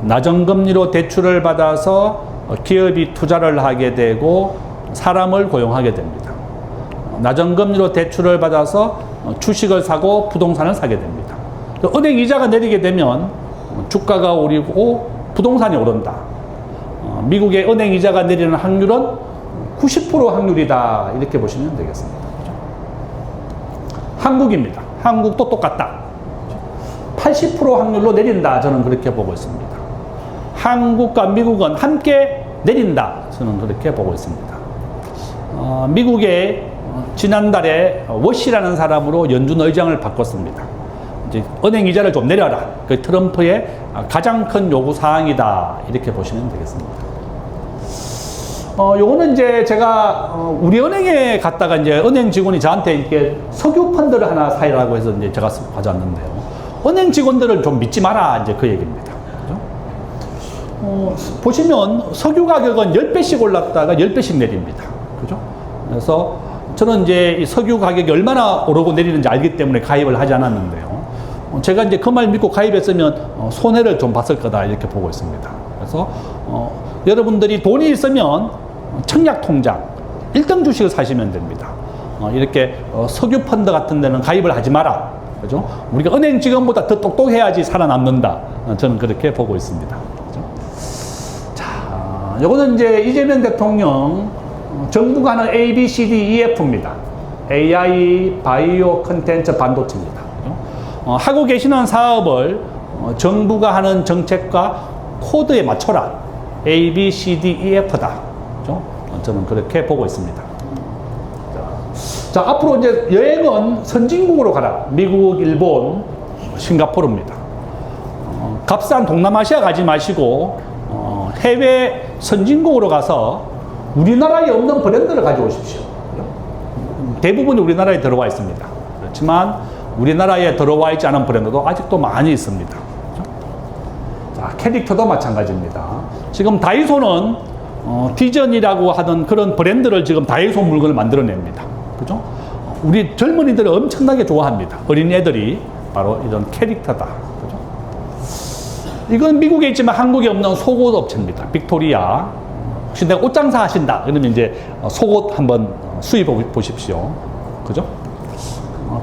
낮은 금리로 대출을 받아서 기업이 투자를 하게 되고 사람을 고용하게 됩니다. 낮은 금리로 대출을 받아서 주식을 사고 부동산을 사게 됩니다. 은행 이자가 내리게 되면 주가가 오르고 부동산이 오른다. 미국의 은행 이자가 내리는 확률은 90% 확률이다. 이렇게 보시면 되겠습니다. 한국입니다. 한국도 똑같다. 80% 확률로 내린다. 저는 그렇게 보고 있습니다. 한국과 미국은 함께 내린다. 저는 그렇게 보고 있습니다. 미국의 지난달에 워시라는 사람으로 연준 의장을 바꿨습니다. 이제 은행 이자를 좀 내려라. 그 트럼프의 가장 큰 요구 사항이다. 이렇게 보시면 되겠습니다. 요거는 이제 제가 우리 은행에 갔다가 이제 은행 직원이 저한테 이렇게 석유 펀드를 하나 사라고 해서 이제 제가 가져왔는데요. 은행 직원들을 좀 믿지 마라. 이제 그 얘기입니다. 보시면 석유 가격은 10배씩 올랐다가 10배씩 내립니다. 그죠? 그래서 저는 이제 이 석유 가격이 얼마나 오르고 내리는지 알기 때문에 가입을 하지 않았는데요. 제가 이제 그 말 믿고 가입했으면 손해를 좀 봤을 거다 이렇게 보고 있습니다. 그래서 여러분들이 돈이 있으면 청약 통장 1등 주식을 사시면 됩니다. 이렇게 석유 펀드 같은 데는 가입을 하지 마라. 그죠? 우리가 은행 직원보다 더 똑똑해야지 살아남는다. 저는 그렇게 보고 있습니다. 요거는 이제 이재명 대통령 정부가 하는 A, B, C, D, E, F입니다. AI, 바이오, 컨텐츠, 반도체입니다. 하고 계시는 사업을 정부가 하는 정책과 코드에 맞춰라. A, B, C, D, E, F다. 그렇죠? 저는 그렇게 보고 있습니다. 자, 앞으로 이제 여행은 선진국으로 가라. 미국, 일본, 싱가포르입니다. 값싼 동남아시아 가지 마시고 해외 선진국으로 가서 우리나라에 없는 브랜드를 가져오십시오. 대부분이 우리나라에 들어와 있습니다. 그렇지만 우리나라에 들어와 있지 않은 브랜드도 아직도 많이 있습니다. 그죠? 자, 캐릭터도 마찬가지입니다. 지금 다이소는 디전이라고 하던 그런 브랜드를 지금 다이소 물건을 만들어냅니다. 그죠? 우리 젊은이들은 엄청나게 좋아합니다. 어린애들이 바로 이런 캐릭터다. 그죠? 이건 미국에 있지만 한국에 없는 속옷 업체입니다. 빅토리아. 혹시 내가 옷 장사 하신다. 그러면 이제 속옷 한번 수입해 보십시오. 그죠?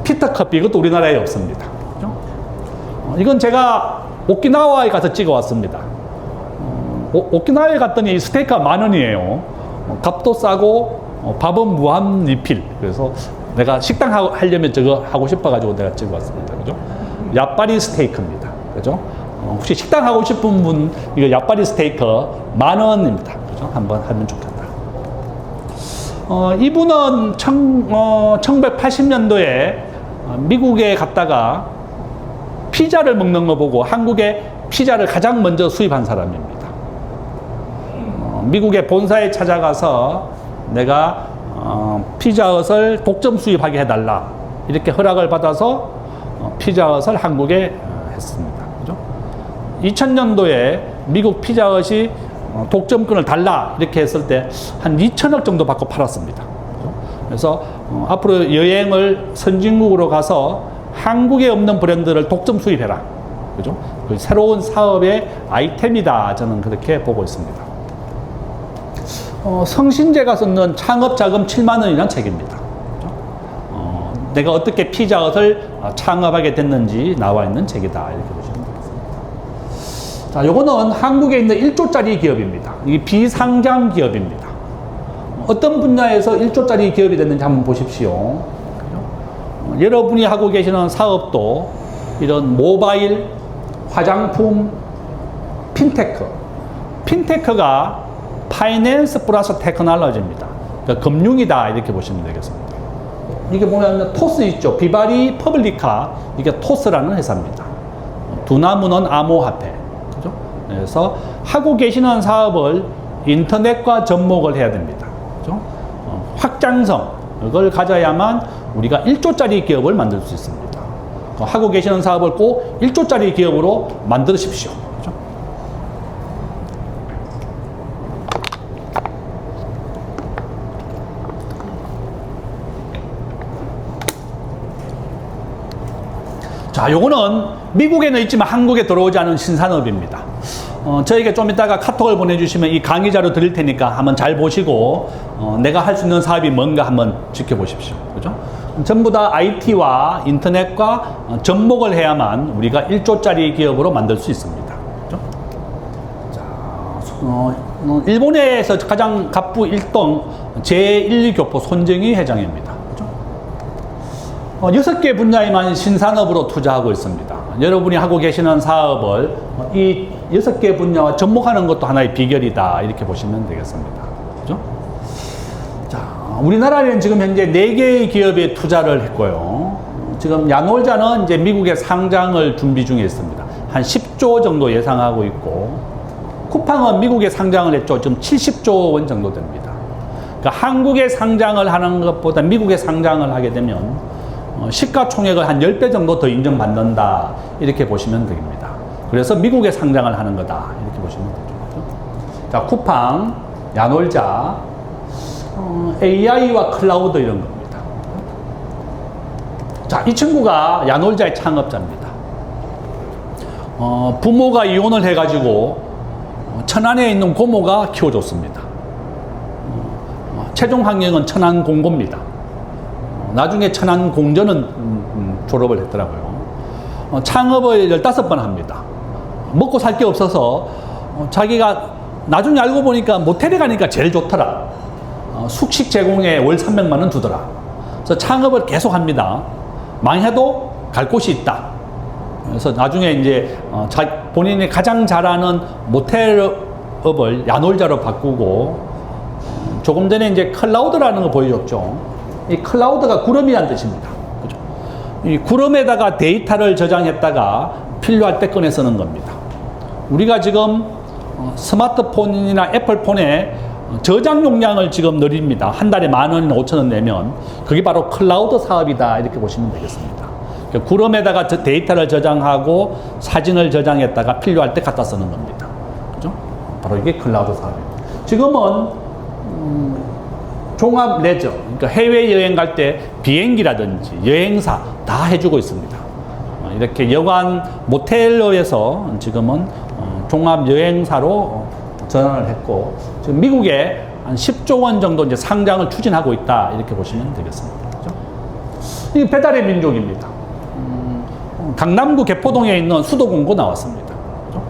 피터커피, 이것도 우리나라에 없습니다. 그죠? 이건 제가 오키나와에 가서 찍어 왔습니다. 오키나와에 갔더니 스테이크가 10,000원이에요. 값도 싸고 밥은 무한 리필. 그래서 내가 식당 하려면 저거 하고 싶어가지고 내가 찍어 왔습니다. 그죠? 야빠리 스테이크입니다. 그죠? 혹시 식당 하고 싶은 분, 이거 야빠리 스테이크 10,000원입니다. 그죠? 한번 하면 좋겠다. 이분은 1980년도에 미국에 갔다가 피자를 먹는 거 보고 한국에 피자를 가장 먼저 수입한 사람입니다. 미국의 본사에 찾아가서 내가 피자헛을 독점 수입하게 해달라 이렇게 허락을 받아서 피자헛을 한국에 했습니다. 그죠? 2000년도에 미국 피자헛이 독점권을 달라 이렇게 했을 때 한 2천억 정도 받고 팔았습니다. 그죠? 그래서 앞으로 여행을 선진국으로 가서 한국에 없는 브랜드를 독점 수입해라. 그죠? 그 새로운 사업의 아이템이다. 저는 그렇게 보고 있습니다. 성신재가 썼는 창업 자금 7만 원이라는 책입니다. 그죠? 내가 어떻게 피자헛을 창업하게 됐는지 나와 있는 책이다. 이렇게 보시면 되겠습니다. 자, 요거는 한국에 있는 1조짜리 기업입니다. 이게 비상장 기업입니다. 어떤 분야에서 1조짜리 기업이 됐는지 한번 보십시오. 그죠? 여러분이 하고 계시는 사업도 이런 모바일, 화장품, 핀테크. 핀테크가 파이낸스 플러스 테크놀로지입니다. 그러니까 금융이다 이렇게 보시면 되겠습니다. 이게 보면 토스 있죠. 비바리 퍼블리카, 이게 토스라는 회사입니다. 두나무는 암호화폐. 그죠? 그래서 하고 계시는 사업을 인터넷과 접목을 해야 됩니다. 그죠? 확장성, 이걸 가져야만 우리가 1조짜리 기업을 만들 수 있습니다. 하고 계시는 사업을 꼭 1조짜리 기업으로 만드십시오. 그죠? 자, 요거는 미국에는 있지만 한국에 들어오지 않은 신산업입니다. 저에게 좀 이따가 카톡을 보내주시면 이 강의 자료 드릴 테니까 한번 잘 보시고 내가 할 수 있는 사업이 뭔가 한번 지켜보십시오. 그죠? 전부 다 IT와 인터넷과 접목을 해야만 우리가 1조짜리 기업으로 만들 수 있습니다. 그죠? 자, 일본에서 가장 갑부 1등 제1교포 손정희 회장입니다. 6개 분야에만 신산업으로 투자하고 있습니다. 여러분이 하고 계시는 사업을 이 6개 분야와 접목하는 것도 하나의 비결이다. 이렇게 보시면 되겠습니다. 그죠? 자, 우리나라는 지금 현재 4개의 기업에 투자를 했고요. 지금 야놀자는 이제 미국에 상장을 준비 중에 있습니다. 한 10조 정도 예상하고 있고, 쿠팡은 미국에 상장을 했죠. 지금 70조 원 정도 됩니다. 그러니까 한국에 상장을 하는 것보다 미국에 상장을 하게 되면 시가총액을 한 10배 정도 더 인정받는다. 이렇게 보시면 됩니다. 그래서 미국에 상장을 하는 거다. 이렇게 보시면 되죠. 자, 쿠팡, 야놀자, AI와 클라우드 이런 겁니다. 자, 이 친구가 야놀자의 창업자입니다. 부모가 이혼을 해가지고 천안에 있는 고모가 키워줬습니다. 최종 학력은 천안 공고입니다. 나중에 천안 공전은 졸업을 했더라고요. 창업을 15번 합니다. 먹고 살 게 없어서 자기가 나중에 알고 보니까 모텔에 가니까 제일 좋더라. 숙식 제공에 월 300만 원 주더라. 그래서 창업을 계속 합니다. 망해도 갈 곳이 있다. 그래서 나중에 이제 본인이 가장 잘하는 모텔업을 야놀자로 바꾸고 조금 전에 이제 클라우드라는 거 보여줬죠. 이 클라우드가 구름이란 뜻입니다. 그죠? 이 구름에다가 데이터를 저장했다가 필요할 때 꺼내 쓰는 겁니다. 우리가 지금 스마트폰이나 애플폰에 저장 용량을 지금 늘립니다. 한 달에 10,000원이나 5,000원 내면 그게 바로 클라우드 사업이다. 이렇게 보시면 되겠습니다. 구름에다가 데이터를 저장하고 사진을 저장했다가 필요할 때 갖다 쓰는 겁니다. 그죠? 바로 이게 클라우드 사업입니다. 지금은 종합 레저, 그러니까 해외여행 갈 때 비행기라든지 여행사 다 해주고 있습니다. 이렇게 여관 모텔로에서 지금은 종합 여행사로 전환을 했고, 지금 미국에 한 10조 원 정도 이제 상장을 추진하고 있다, 이렇게 보시면 되겠습니다. 그죠? 이 배달의 민족입니다. 강남구 개포동에 있는 수도 공고 나왔습니다. 그죠?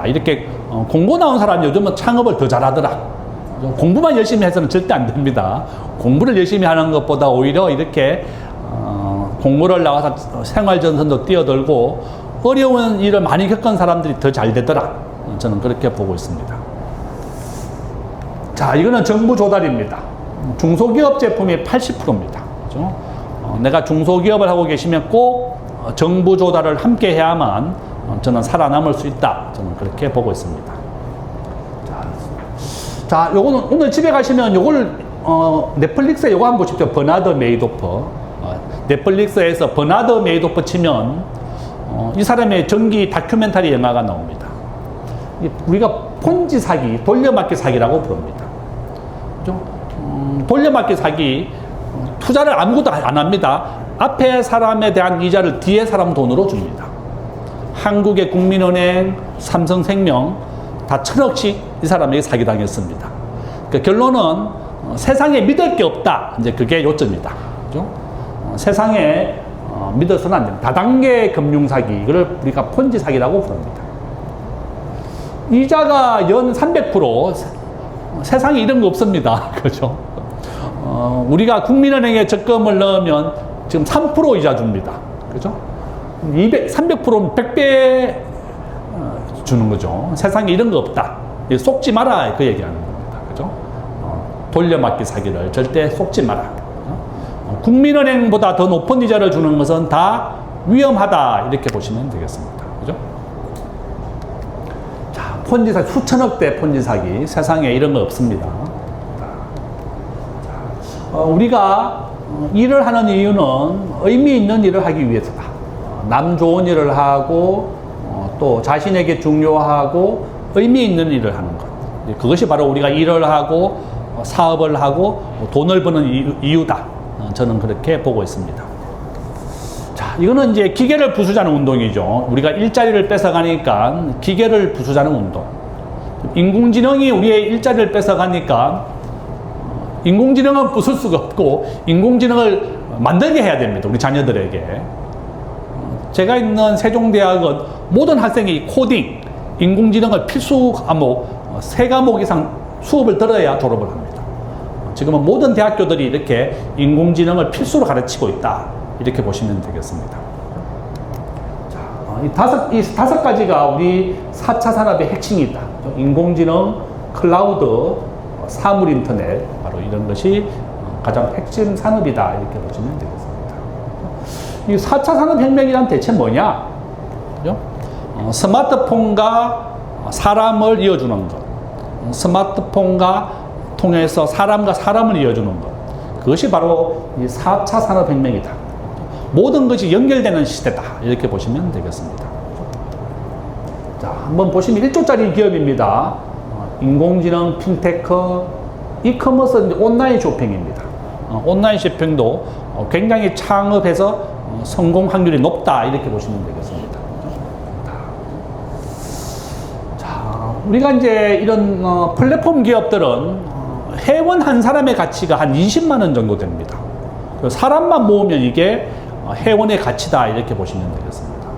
이렇게 공고 나온 사람이 요즘은 창업을 더 잘하더라. 공부만 열심히 해서는 절대 안 됩니다. 공부를 열심히 하는 것보다 오히려 이렇게 공부를 나와서 생활전선도 뛰어들고 어려운 일을 많이 겪은 사람들이 더 잘 되더라. 저는 그렇게 보고 있습니다. 자, 이거는 정부 조달입니다. 중소기업 제품이 80%입니다. 그죠? 내가 중소기업을 하고 계시면 꼭 정부 조달을 함께 해야만 저는 살아남을 수 있다. 저는 그렇게 보고 있습니다. 자, 요거는 오늘 집에 가시면 요걸 넷플릭스에 요거 한번 보십시오. 버나드 메이도프. 넷플릭스에서 버나드 메이도프 치면 이 사람의 전기 다큐멘터리 영화가 나옵니다. 우리가 폰지 사기, 돌려막기 사기라고 부릅니다. 그죠? 돌려막기 사기, 투자를 아무것도 안 합니다. 앞에 사람에 대한 이자를 뒤에 사람 돈으로 줍니다. 한국의 국민은행, 삼성생명 다 1,000억씩 이 사람에게 사기당했습니다. 그 결론은 세상에 믿을 게 없다. 이제 그게 요점이다. 그죠? 세상에 믿어서는 안 됩니다. 다단계 금융사기, 이걸 우리가 폰지 사기라고 부릅니다. 이자가 연 300%, 세상에 이런 거 없습니다. 그죠? 우리가 국민은행에 적금을 넣으면 지금 3% 이자 줍니다. 그죠? 300%면 100배 주는 거죠. 세상에 이런 거 없다. 속지 마라. 그 얘기하는 겁니다. 그죠? 돌려막기 사기를 절대 속지 마라. 국민은행보다 더 높은 이자를 주는 것은 다 위험하다. 이렇게 보시면 되겠습니다. 그죠? 자, 폰지 사기, 수천억대 폰지 사기. 세상에 이런 거 없습니다. 우리가 일을 하는 이유는 의미 있는 일을 하기 위해서다. 남 좋은 일을 하고 또 자신에게 중요하고 의미 있는 일을 하는 것. 그것이 바로 우리가 일을 하고 사업을 하고 돈을 버는 이유다. 저는 그렇게 보고 있습니다. 자, 이거는 이제 기계를 부수자는 운동이죠. 우리가 일자리를 뺏어가니까 기계를 부수자는 운동. 인공지능이 우리의 일자리를 뺏어가니까 인공지능은 부술 수가 없고 인공지능을 만들게 해야 됩니다. 우리 자녀들에게. 제가 있는 세종대학은 모든 학생이 코딩, 인공지능을 필수 과목 3과목 이상 수업을 들어야 졸업을 합니다. 지금은 모든 대학교들이 이렇게 인공지능을 필수로 가르치고 있다. 이렇게 보시면 되겠습니다. 자, 이 다섯 가지가 우리 4차 산업의 핵심이다. 인공지능, 클라우드, 사물 인터넷, 바로 이런 것이 가장 핵심 산업이다. 이렇게 보시면 되겠습니다. 이 4차 산업혁명이란 대체 뭐냐? 그죠? 스마트폰과 사람을 이어주는 것. 스마트폰과 통해서 사람과 사람을 이어주는 것. 그것이 바로 이 4차 산업혁명이다. 모든 것이 연결되는 시대다. 이렇게 보시면 되겠습니다. 자, 한번 보시면 1조짜리 기업입니다. 인공지능, 핀테크, 이커머스, 온라인 쇼핑입니다. 온라인 쇼핑도 굉장히 창업해서 성공 확률이 높다. 이렇게 보시면 되겠습니다. 자, 우리가 이제 이런 플랫폼 기업들은 회원 한 사람의 가치가 한 20만 원 정도 됩니다. 사람만 모으면 이게 회원의 가치다. 이렇게 보시면 되겠습니다.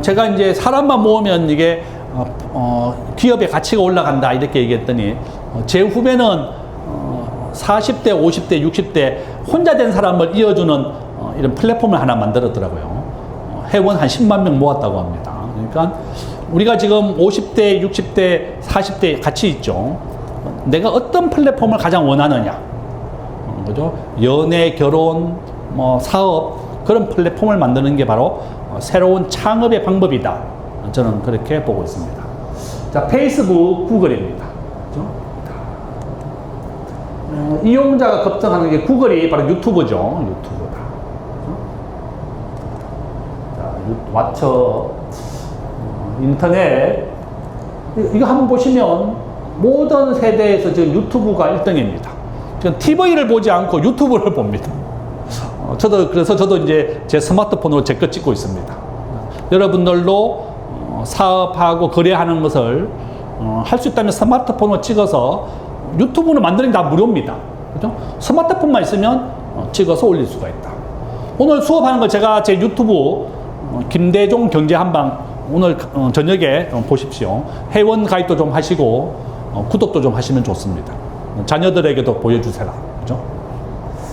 제가 이제 사람만 모으면 이게 기업의 가치가 올라간다. 이렇게 얘기했더니 제 후배는 40대, 50대, 60대 혼자 된 사람을 이어주는 이런 플랫폼을 하나 만들었더라고요. 회원 한 10만 명 모았다고 합니다. 그러니까 우리가 지금 50대, 60대, 40대 같이 있죠. 내가 어떤 플랫폼을 가장 원하느냐. 그죠? 연애, 결혼, 사업, 그런 플랫폼을 만드는 게 바로 새로운 창업의 방법이다. 저는 그렇게 보고 있습니다. 자, 페이스북, 구글입니다. 그죠? 이용자가 급증하는 게 구글이 바로 유튜브죠. 유튜브다. 왓처, 인터넷, 이거 한번 보시면 모든 세대에서 지금 유튜브가 1등입니다. 지금 TV를 보지 않고 유튜브를 봅니다. 그래서 저도 이제 제 스마트폰으로 제 거 찍고 있습니다. 여러분들도 사업하고 거래하는 것을 할 수 있다면 스마트폰으로 찍어서 유튜브는 만드는 게 다 무료입니다. 그죠? 스마트폰만 있으면 찍어서 올릴 수가 있다. 오늘 수업하는 거 제가 제 유튜브 김대종 경제한방 오늘 저녁에 보십시오. 회원 가입도 좀 하시고 구독도 좀 하시면 좋습니다. 자녀들에게도 보여주세요. 그죠?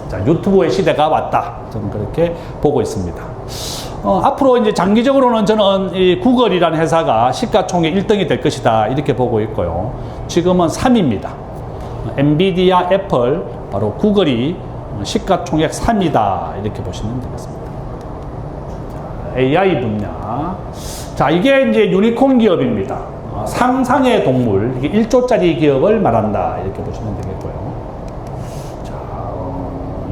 자, 유튜브의 시대가 왔다. 저는 그렇게 보고 있습니다. 앞으로 이제 장기적으로는 저는 이 구글이라는 회사가 시가총액 1등이 될 것이다. 이렇게 보고 있고요. 지금은 3위입니다. 엔비디아, 애플, 바로 구글이 시가총액 3위다. 이렇게 보시면 되겠습니다. AI 분야. 자, 이게 이제 유니콘 기업입니다. 상상의 동물, 이게 1조짜리 기업을 말한다. 이렇게 보시면 되겠고요. 자,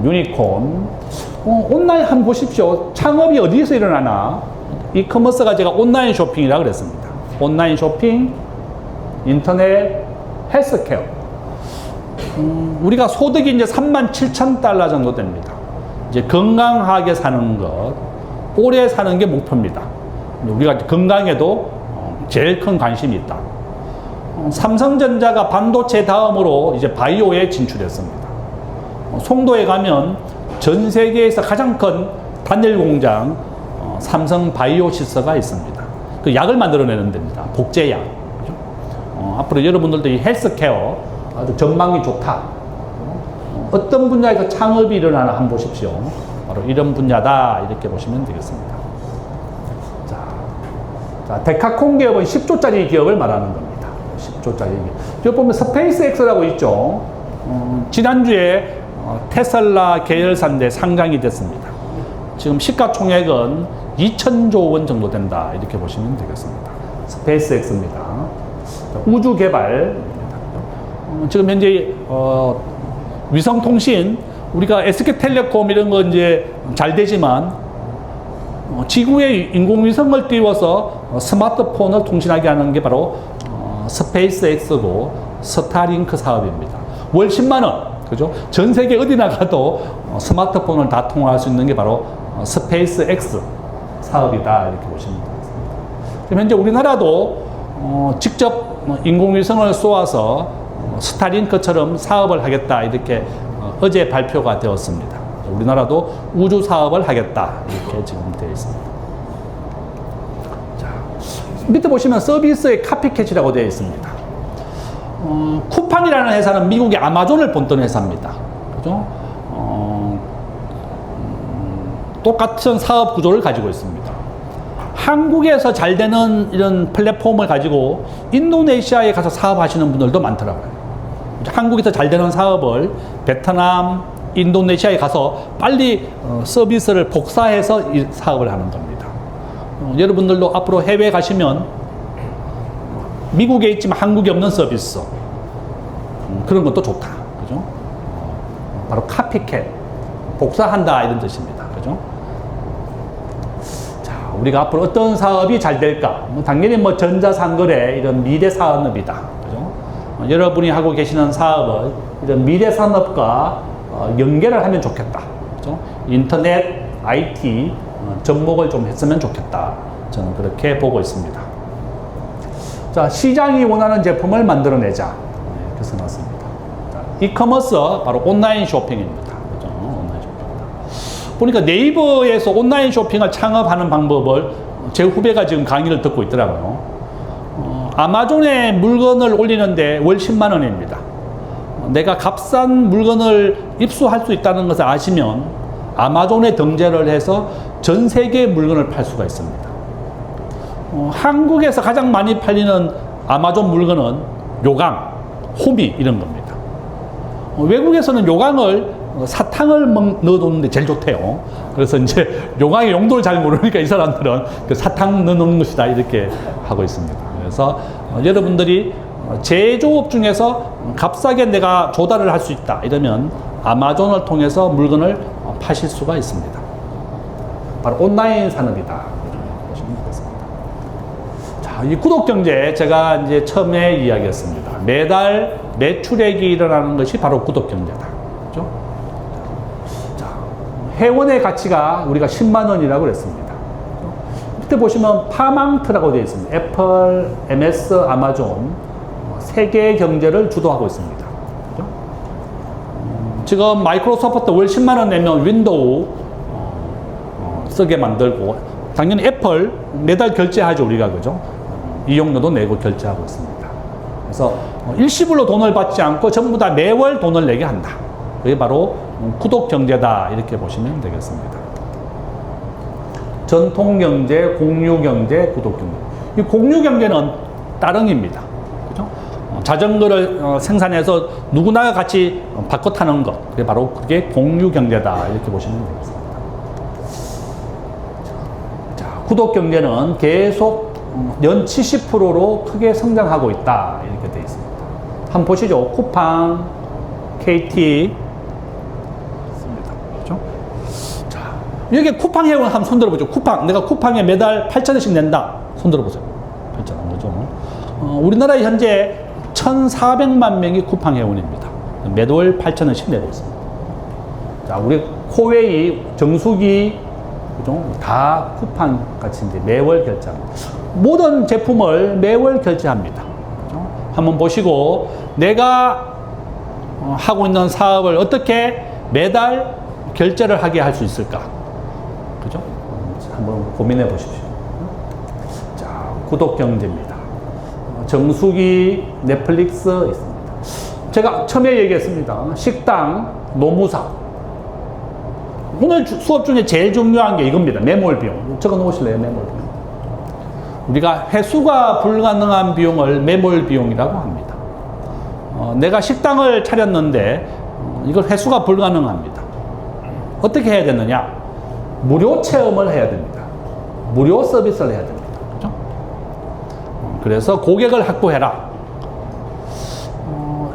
유니콘. 온라인 한번 보십시오. 창업이 어디에서 일어나나? 이커머스가 제가 온라인 쇼핑이라 그랬습니다. 온라인 쇼핑, 인터넷, 헬스케어. 우리가 소득이 이제 37,000달러 정도 됩니다. 이제 건강하게 사는 것, 오래 사는 게 목표입니다. 우리가 건강에도 제일 큰 관심이 있다. 삼성전자가 반도체 다음으로 이제 바이오에 진출했습니다. 송도에 가면 전 세계에서 가장 큰 단일 공장 삼성 바이오시스가 있습니다. 그 약을 만들어내는 데입니다. 복제약. 그죠? 앞으로 여러분들도 이 헬스케어 아주 전망이 좋다. 어떤 분야에서 창업이 일어나나 한번 보십시오. 바로 이런 분야다. 이렇게 보시면 되겠습니다. 자, 데카콘 기업은 10조짜리 기업을 말하는 겁니다. 10조짜리 기업. 여기 보면 스페이스X라고 있죠. 지난주에 테슬라 계열사인데 상장이 됐습니다. 지금 시가총액은 2,000조 원 정도 된다. 이렇게 보시면 되겠습니다. 스페이스X입니다. 우주 개발. 지금 현재 위성통신 우리가 SK텔레콤 이런 거 이제 잘 되지만 지구에 인공위성을 띄워서 스마트폰을 통신하게 하는 게 바로 스페이스X고 스타링크 사업입니다. 월 10만 원. 그죠? 전 세계 어디 나가도 스마트폰을 다 통화할 수 있는 게 바로 스페이스X 사업이다. 이렇게 보시면 되겠습니다. 지금 현재 우리나라도 직접 인공위성을 쏘아서 스타링크처럼 사업을 하겠다. 이렇게 어제 발표가 되었습니다. 우리나라도 우주 사업을 하겠다. 이렇게 지금 되어 있습니다. 자, 밑에 보시면 서비스의 카피캣이라고 되어 있습니다. 쿠팡이라는 회사는 미국의 아마존을 본뜬 회사입니다. 그죠? 똑같은 사업 구조를 가지고 있습니다. 한국에서 잘 되는 이런 플랫폼을 가지고 인도네시아에 가서 사업하시는 분들도 많더라고요. 한국에서 잘 되는 사업을 베트남, 인도네시아에 가서 빨리 서비스를 복사해서 이 사업을 하는 겁니다. 여러분들도 앞으로 해외 가시면 미국에 있지만 한국에 없는 서비스 그런 것도 좋다. 그죠? 바로 카피캣 복사한다 이런 뜻입니다. 그죠? 자, 우리가 앞으로 어떤 사업이 잘 될까? 당연히 전자상거래 이런 미래 산업이다. 그죠? 여러분이 하고 계시는 사업을 이런 미래 산업과 연결을 하면 좋겠다. 그죠? 인터넷, IT 접목을 좀 했으면 좋겠다. 저는 그렇게 보고 있습니다. 자, 시장이 원하는 제품을 만들어내자. 이렇게 써놨습니다. 이커머스, 바로 온라인 쇼핑입니다. 그죠? 온라인 쇼핑입니다. 보니까 네이버에서 온라인 쇼핑을 창업하는 방법을 제 후배가 지금 강의를 듣고 있더라고요. 아마존에 물건을 올리는데 월 10만 원입니다. 내가 값싼 물건을 입수할 수 있다는 것을 아시면 아마존에 등재를 해서 전 세계의 물건을 팔 수가 있습니다. 한국에서 가장 많이 팔리는 아마존 물건은 요강, 호미 이런 겁니다. 외국에서는 요강을 사탕을 넣어놓는데 제일 좋대요. 그래서 이제 요강의 용도를 잘 모르니까 이 사람들은 그 사탕 넣어놓는 것이다 이렇게 하고 있습니다. 그래서 여러분들이 제조업 중에서 값싸게 내가 조달을 할 수 있다 이러면 아마존을 통해서 물건을 파실 수가 있습니다. 바로 온라인 산업이다. 자, 이 구독경제 제가 이제 처음에 이야기했습니다. 매달 매출액이 일어나는 것이 바로 구독경제다. 그죠? 자, 회원의 가치가 우리가 10만 원이라고 그랬습니다. 밑에 보시면 파망트라고 되어 있습니다. 애플, MS, 아마존 세계 경제를 주도하고 있습니다. 그죠? 지금 마이크로소프트 월 10만 원 내면 윈도우 쓰게 만들고, 당연히 애플 매달 결제하죠, 우리가. 그죠? 이용료도 내고 결제하고 있습니다. 그래서 일시불로 돈을 받지 않고 전부 다 매월 돈을 내게 한다. 그게 바로 구독 경제다, 이렇게 보시면 되겠습니다. 전통 경제, 공유 경제, 구독 경제. 이 공유 경제는 따릉입니다. 그죠? 자전거를 생산해서 누구나 같이 바꿔 타는 것. 그게 바로 그게 공유 경제다, 이렇게 보시면 되겠습니다. 자, 구독 경제는 계속 연 70%로 크게 성장하고 있다, 이렇게 되어 있습니다. 한번 보시죠. 쿠팡, KT. 그죠? 자, 여기 쿠팡 회원 한번 손 들어보죠. 쿠팡. 내가 쿠팡에 매달 8,000원씩 낸다. 손 들어보세요. 8,000원. 그죠? 우리나라에 현재 1,400만 명이 쿠팡 회원입니다. 매달 8,000원씩 내고 있습니다. 자, 우리 코웨이, 정수기, 그죠? 다 쿠팡 같이 이제 매월 결제합니다. 모든 제품을 매월 결제합니다. 그죠? 한번 보시고, 내가 하고 있는 사업을 어떻게 매달 결제를 하게 할 수 있을까? 그죠? 한번 고민해 보십시오. 자, 구독 경제입니다. 정수기, 넷플릭스 있습니다. 제가 처음에 얘기했습니다. 식당, 노무사. 오늘 수업 중에 제일 중요한 게 이겁니다. 매몰 비용. 적어 놓으실래요? 매몰 비용. 우리가 회수가 불가능한 비용을 매몰 비용이라고 합니다. 내가 식당을 차렸는데 이걸 회수가 불가능합니다. 어떻게 해야 되느냐? 무료 체험을 해야 됩니다. 무료 서비스를 해야 됩니다. 그렇죠? 그래서 고객을 확보해라.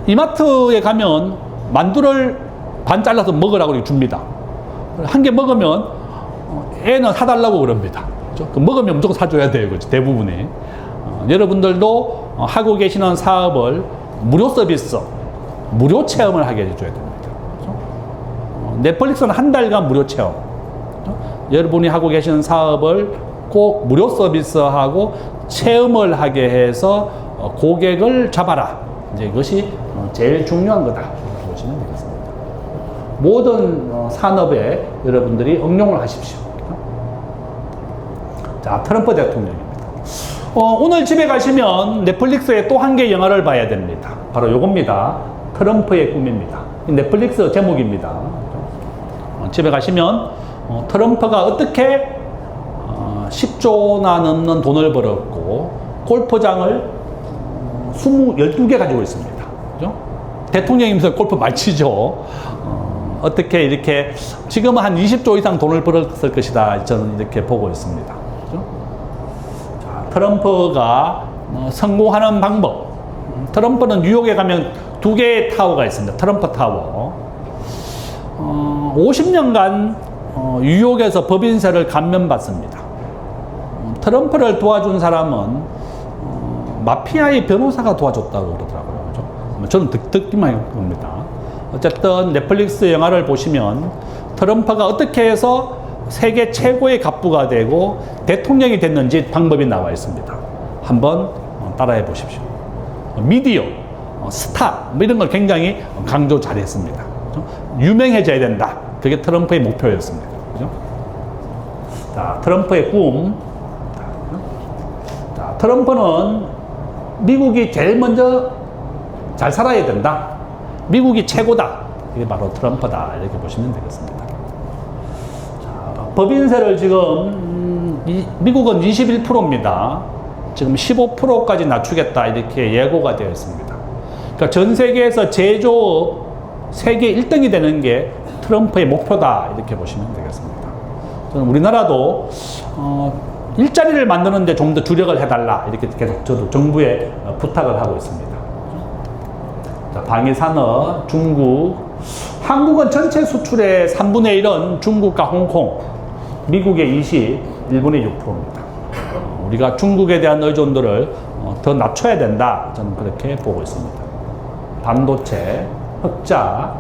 이마트에 가면 만두를 반 잘라서 먹으라고 줍니다. 한 개 먹으면 애는 사달라고 그럽니다. 그렇죠? 먹으면 무조건 사줘야 돼요. 그렇죠? 대부분이. 여러분들도 하고 계시는 사업을 무료 서비스, 무료 체험을 하게 해줘야 됩니다. 그렇죠? 넷플릭스는 한 달간 무료 체험. 그렇죠? 여러분이 하고 계시는 사업을 꼭 무료 서비스하고 체험을 하게 해서 고객을 잡아라. 이제 이것이 제일 중요한 거다. 이렇게 보시면 되겠습니다. 모든 산업에 여러분들이 응용을 하십시오. 자, 트럼프 대통령입니다. 오늘 집에 가시면 넷플릭스에 또 한 개 영화를 봐야 됩니다. 바로 요겁니다. 트럼프의 꿈입니다. 넷플릭스 제목입니다. 집에 가시면 트럼프가 어떻게 10조나 넘는 돈을 벌었고 골프장을 12개 가지고 있습니다. 그죠? 대통령이면서 골프 많이 치죠. 어떻게 이렇게 지금은 한 20조 이상 돈을 벌었을 것이다, 저는 이렇게 보고 있습니다. 그죠? 자, 트럼프가 성공하는 방법. 트럼프는 뉴욕에 가면 2개의 타워가 있습니다. 트럼프 타워. 50년간 뉴욕에서 법인세를 감면받습니다. 트럼프를 도와준 사람은 마피아의 변호사가 도와줬다고 그러더라고요. 그죠? 저는 듣기만 해봅니다. 어쨌든 넷플릭스 영화를 보시면 트럼프가 어떻게 해서 세계 최고의 갑부가 되고 대통령이 됐는지 방법이 나와 있습니다. 한번 따라해 보십시오. 미디어, 스타 뭐 이런 걸 굉장히 강조 잘했습니다. 그죠? 유명해져야 된다. 그게 트럼프의 목표였습니다. 그죠? 자, 트럼프의 꿈. 자, 트럼프는 미국이 제일 먼저 잘 살아야 된다. 미국이 최고다. 이게 바로 트럼프다. 이렇게 보시면 되겠습니다. 자, 법인세를 지금 미국은 21%입니다. 지금 15%까지 낮추겠다. 이렇게 예고가 되어 있습니다. 그러니까 전 세계에서 제조업 세계 1등이 되는 게 트럼프의 목표다. 이렇게 보시면 되겠습니다. 저는 우리나라도 일자리를 만드는데 좀 더 주력을 해달라. 이렇게 계속 저도 정부에 부탁을 하고 있습니다. 방위산업, 중국, 한국은 전체 수출의 3분의 1은 중국과 홍콩, 미국의 20, 일본의 6%입니다. 우리가 중국에 대한 의존도를 더 낮춰야 된다. 저는 그렇게 보고 있습니다. 반도체, 흑자.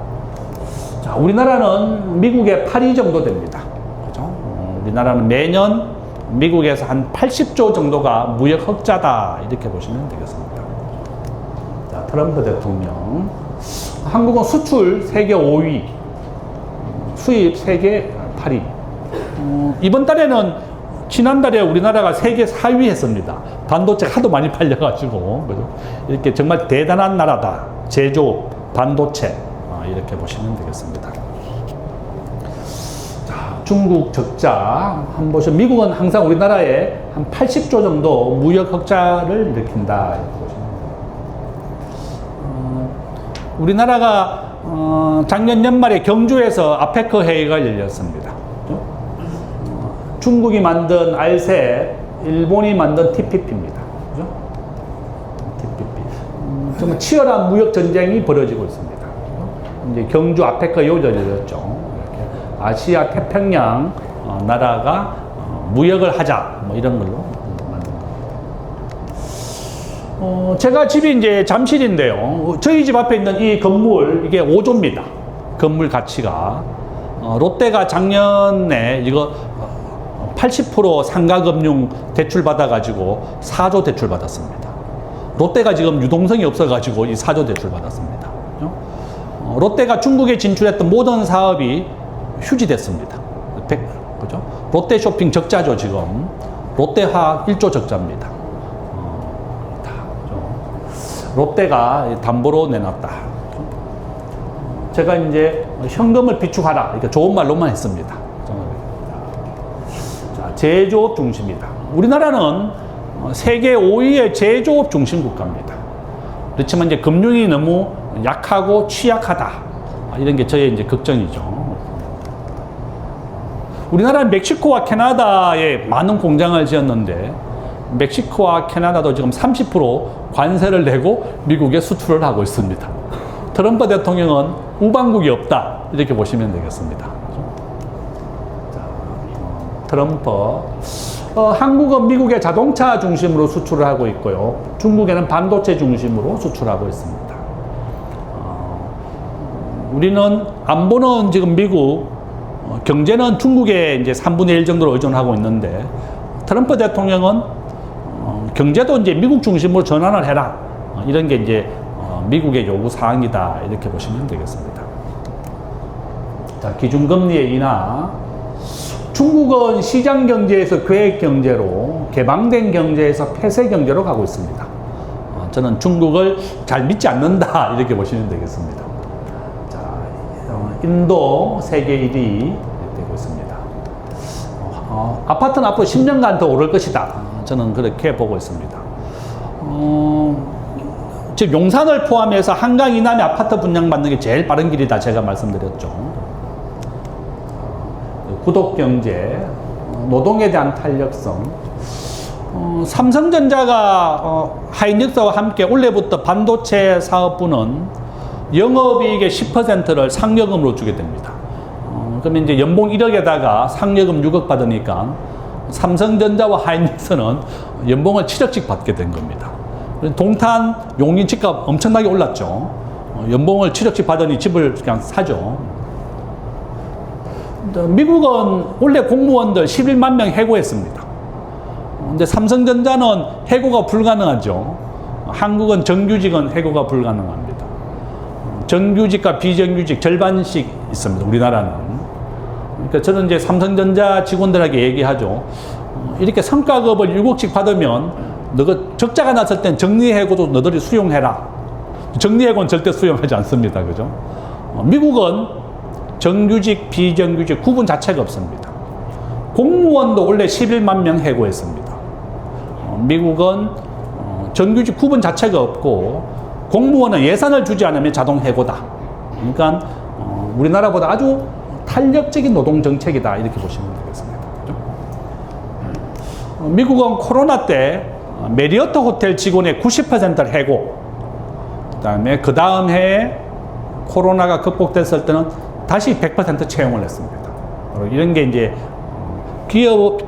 자, 우리나라는 미국의 8위 정도 됩니다. 그죠? 우리나라는 매년 미국에서 한 80조 정도가 무역 흑자다. 이렇게 보시면 되겠습니다. 자, 트럼프 대통령. 한국은 수출 세계 5위, 수입 세계 8위. 이번 달에는 지난달에 우리나라가 세계 4위 했습니다. 반도체가 하도 많이 팔려가지고. 그죠? 이렇게 정말 대단한 나라다. 제조업, 반도체. 이렇게 보시면 되겠습니다. 자, 중국 적자. 한번 보시면 미국은 항상 우리나라에 한 80조 정도 무역 흑자를 일으킨다. 이렇게 보시면 됩니다. 우리나라가 작년 연말에 경주에서 아페크 회의가 열렸습니다. 중국이 만든 RCEP, 일본이 만든 TPP입니다. 그죠? TPP. 정말 치열한 무역 전쟁이 벌어지고 있습니다. 이제 경주 아페크 회의가 열렸죠. 이렇게 아시아 태평양 나라가 무역을 하자, 뭐 이런 걸로 만든 겁니다. 제가 집이 이제 잠실인데요. 저희 집 앞에 있는 이 건물, 이게 5조입니다. 건물 가치가. 롯데가 작년에 이거 80% 상가금융 대출 받아가지고 4조 대출 받았습니다. 롯데가 지금 유동성이 없어가지고 이 4조 대출 받았습니다. 롯데가 중국에 진출했던 모든 사업이 휴지됐습니다. 그죠? 롯데 쇼핑 적자죠, 지금. 롯데화학 1조 적자입니다. 롯데가 담보로 내놨다. 제가 이제 현금을 비축하라. 이렇게 좋은 말로만 했습니다. 자, 제조업 중심이다. 우리나라는 세계 5위의 제조업 중심 국가입니다. 그렇지만 이제 금융이 너무 약하고 취약하다. 이런 게 저의 이제 걱정이죠. 우리나라는 멕시코와 캐나다에 많은 공장을 지었는데 멕시코와 캐나다도 지금 30% 관세를 내고 미국에 수출을 하고 있습니다. 트럼프 대통령은 우방국이 없다. 이렇게 보시면 되겠습니다. 자, 트럼프. 한국은 미국의 자동차 중심으로 수출을 하고 있고요. 중국에는 반도체 중심으로 수출하고 있습니다. 우리는 안보는 지금 미국, 경제는 중국에 이제 3분의 1 정도로 의존하고 있는데 트럼프 대통령은 경제도 이제 미국 중심으로 전환을 해라. 이런 게 이제 미국의 요구 사항이다. 이렇게 보시면 되겠습니다. 자, 기준금리의 인하. 중국은 시장 경제에서 계획 경제로, 개방된 경제에서 폐쇄 경제로 가고 있습니다. 저는 중국을 잘 믿지 않는다. 이렇게 보시면 되겠습니다. 자, 인도 세계 1위 되고 있습니다. 아파트는 앞으로 10년간 더 오를 것이다. 저는 그렇게 보고 있습니다. 즉 용산을 포함해서 한강 이남에 아파트 분양받는 게 제일 빠른 길이다. 제가 말씀드렸죠. 구독경제, 노동에 대한 탄력성. 삼성전자가 하이닉스와 함께 올해부터 반도체 사업부는 영업이익의 10%를 상여금으로 주게 됩니다. 그러면 이제 연봉 1억에다가 상여금 6억 받으니까 삼성전자와 하이닉스는 연봉을 7억씩 받게 된 겁니다. 동탄 용인 집값 엄청나게 올랐죠. 연봉을 7억씩 받으니 집을 그냥 사죠. 미국은 원래 공무원들 11만 명 해고했습니다. 근데 삼성전자는 해고가 불가능하죠. 한국은 정규직은 해고가 불가능합니다. 정규직과 비정규직 절반씩 있습니다. 우리나라는. 그러니까 저는 이제 삼성전자 직원들에게 얘기하죠. 이렇게 성과급을 6억씩 받으면 너가 적자가 났을 땐 정리해고도 너들이 수용해라. 정리해고는 절대 수용하지 않습니다. 그죠? 미국은 정규직, 비정규직 구분 자체가 없습니다. 공무원도 원래 11만 명 해고했습니다. 미국은 정규직 구분 자체가 없고 공무원은 예산을 주지 않으면 자동 해고다. 그러니까 우리나라보다 아주 탄력적인 노동 정책이다. 이렇게 보시면 되겠습니다. 미국은 코로나 때 메리어트 호텔 직원의 90%를 해고, 그다음에 그 다음 해에 코로나가 극복됐을 때는 다시 100% 채용을 했습니다. 이런 게 이제 기업,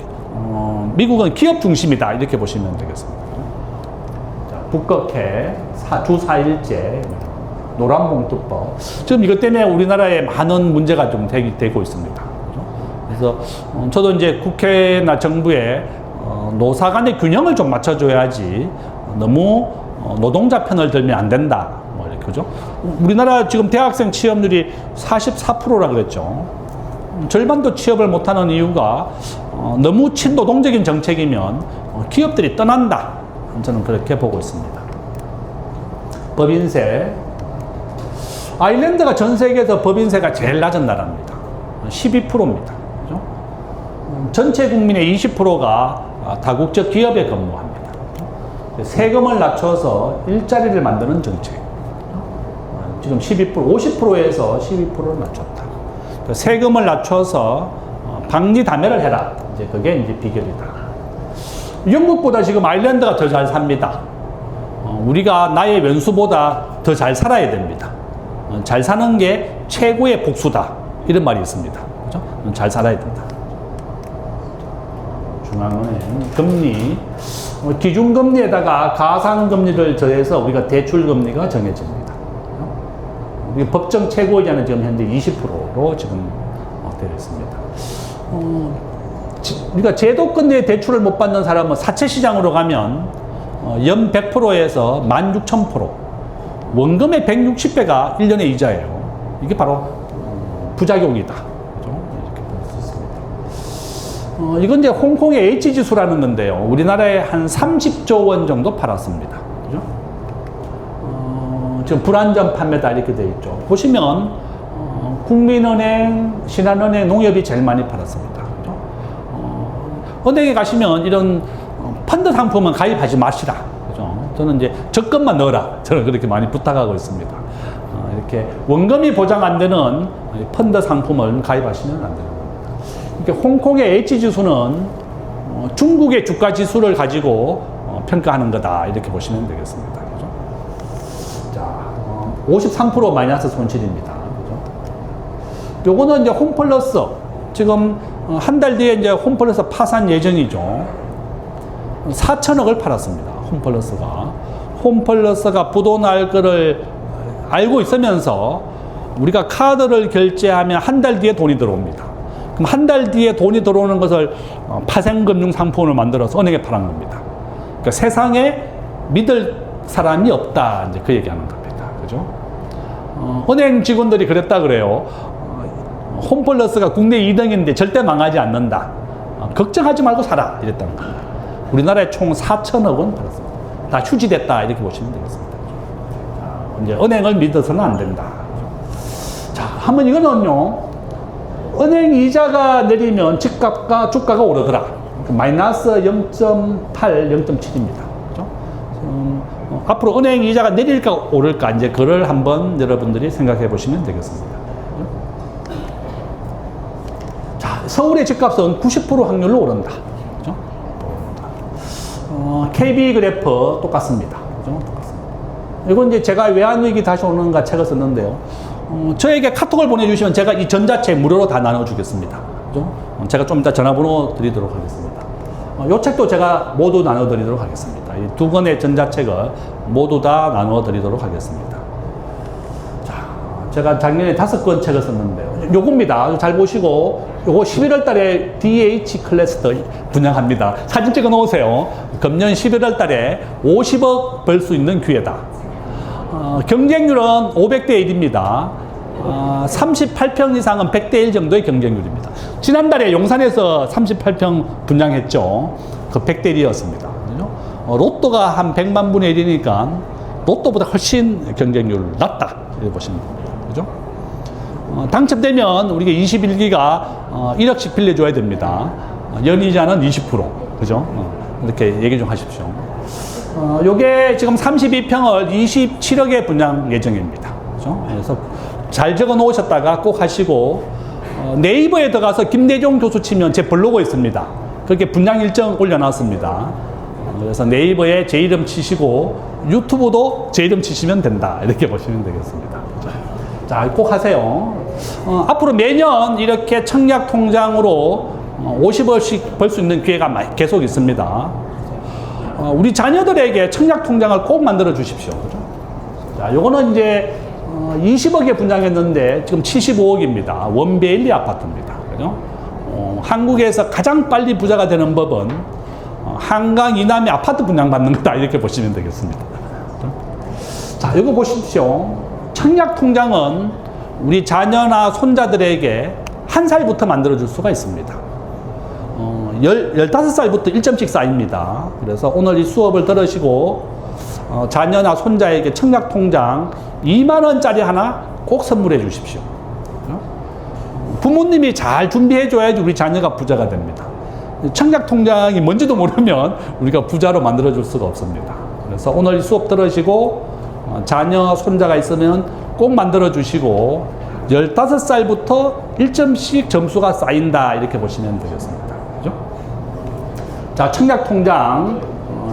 미국은 기업 중심이다. 이렇게 보시면 되겠습니다. 자, 북극해, 주 4일제, 노란봉투법. 지금 이것 때문에 우리나라에 많은 문제가 좀 되고 있습니다. 그래서 저도 이제 국회나 정부에 노사 간의 균형을 좀 맞춰줘야지 너무 노동자 편을 들면 안 된다. 뭐 이렇게, 그죠? 우리나라 지금 대학생 취업률이 44%라 그랬죠. 절반도 취업을 못하는 이유가 너무 친노동적인 정책이면 기업들이 떠난다. 저는 그렇게 보고 있습니다. 법인세. 아일랜드가 전 세계에서 법인세가 제일 낮은 나라입니다. 12%입니다. 그죠? 전체 국민의 20%가 다국적 기업에 근무합니다. 세금을 낮춰서 일자리를 만드는 정책. 지금 12%, 50%에서 12%를 낮췄다. 세금을 낮춰서 방리다매를 해라. 이제 그게 이제 비결이다. 영국보다 지금 아일랜드가 더 잘 삽니다. 우리가 나의 왼수보다 더 잘 살아야 됩니다. 잘 사는 게 최고의 복수다. 이런 말이 있습니다. 그죠? 잘 살아야 된다. 중앙은행 금리, 기준금리에다가 가상금리를 더해서 우리가 대출금리가 정해집니다. 우리 법정 최고이자는 지금 현재 20%로 지금 되어 있습니다. 우리가 제도권의 대출을 못 받는 사람은 사채시장으로 가면 연 100%에서 16,000%, 원금의 160배가 1년의 이자예요. 이게 바로 부작용이다. 이렇게 볼 수 있습니다. 이건 이제 홍콩의 H지수라는 건데요. 우리나라에 한 30조 원 정도 팔았습니다. 그죠? 지금 불안전 판매다 이렇게 되어 있죠. 보시면 국민은행, 신한은행, 농협이 제일 많이 팔았습니다. 그죠? 은행에 가시면 이런 펀드 상품은 가입하지 마시라. 그죠? 저는 이제 적금만 넣어라. 저는 그렇게 많이 부탁하고 있습니다. 이렇게 원금이 보장 안 되는 펀드 상품을 가입하시면 안 됩니다. 이렇게 홍콩의 H지수는 중국의 주가 지수를 가지고 평가하는 거다. 이렇게 보시면 되겠습니다. 그죠? 자, 53% 마이너스 손실입니다. 그죠? 요거는 이제 홈플러스. 지금 한 달 뒤에 이제 홈플러스 파산 예정이죠. 4천억을 팔았습니다. 홈플러스가 부도 날 거를 알고 있으면서 우리가 카드를 결제하면 한 달 뒤에 돈이 들어옵니다. 그럼 한 달 뒤에 돈이 들어오는 것을 파생금융 상품을 만들어서 은행에 팔은 겁니다. 그러니까 세상에 믿을 사람이 없다. 이제 그 얘기하는 겁니다. 그죠? 은행 직원들이 그랬다 그래요. 홈플러스가 국내 2등인데 절대 망하지 않는다. 걱정하지 말고 사라. 이랬다는 겁니다. 우리나라에 총 4천억 원 팔았습니다. 다 휴지됐다. 이렇게 보시면 되겠습니다. 이제 은행을 믿어서는 안 된다. 자, 한번 이거는요, 은행 이자가 내리면 집값과 주가가 오르더라. 마이너스 0.8, 0.7입니다. 그죠? 앞으로 은행 이자가 내릴까 오를까, 이제 그걸 한번 여러분들이 생각해 보시면 되겠습니다. 자, 서울의 집값은 90% 확률로 오른다. 그죠? KB 그래프 똑같습니다. 그죠? 이건 이제 제가 외환위기 다시 오는가 책을 썼는데요. 저에게 카톡을 보내주시면 제가 이 전자책 무료로 다 나눠주겠습니다. 그죠? 제가 좀 이따 전화번호 드리도록 하겠습니다. 이 책도 제가 모두 나눠드리도록 하겠습니다. 이 두 권의 전자책을 모두 다 나눠드리도록 하겠습니다. 자, 제가 작년에 5권 책을 썼는데요. 요겁니다. 잘 보시고, 요거 11월 달에 DH 클래스터 분양합니다. 사진 찍어 놓으세요. 금년 11월 달에 50억 벌 수 있는 기회다. 경쟁률은 500대 1입니다. 38평 이상은 100대 1 정도의 경쟁률입니다. 지난달에 용산에서 38평 분양했죠. 그 100대 1이었습니다. 로또가 한 100만 분의 1이니까 로또보다 훨씬 경쟁률 낮다. 이렇게 보시면 됩니다. 그죠? 당첨되면 우리가 21기가 1억씩 빌려줘야 됩니다. 연이자는 20%. 그죠? 이렇게 얘기 좀 하십시오. 요게 지금 32평을 27억에 분양 예정입니다. 그죠? 그래서 잘 적어 놓으셨다가 꼭 하시고, 네이버에 들어가서 김대중 교수 치면 제 블로그 있습니다. 그렇게 분양 일정 올려놨습니다. 그래서 네이버에 제 이름 치시고, 유튜브도 제 이름 치시면 된다. 이렇게 보시면 되겠습니다. 자, 꼭 하세요. 앞으로 매년 이렇게 청약 통장으로 50억씩 벌 수 있는 기회가 계속 있습니다. 우리 자녀들에게 청약 통장을 꼭 만들어 주십시오. 그죠? 자, 요거는 이제 20억에 분양했는데 지금 75억입니다. 원베일리 아파트입니다. 그죠? 한국에서 가장 빨리 부자가 되는 법은 한강 이남의 아파트 분양받는 거다. 이렇게 보시면 되겠습니다. 자, 이거 보십시오. 청약 통장은 우리 자녀나 손자들에게 1살부터 만들어줄 수가 있습니다. 15살부터 1점씩 쌓입니다. 그래서 오늘 이 수업을 들으시고 자녀나 손자에게 청약 통장 2만원짜리 하나 꼭 선물해 주십시오. 부모님이 잘 준비해 줘야지 우리 자녀가 부자가 됩니다. 청약 통장이 뭔지도 모르면 우리가 부자로 만들어 줄 수가 없습니다. 그래서 오늘 이 수업 들으시고 자녀, 손자가 있으면 꼭 만들어 주시고 15살부터 1점씩 점수가 쌓인다. 이렇게 보시면 되겠습니다. 그죠? 자, 청약통장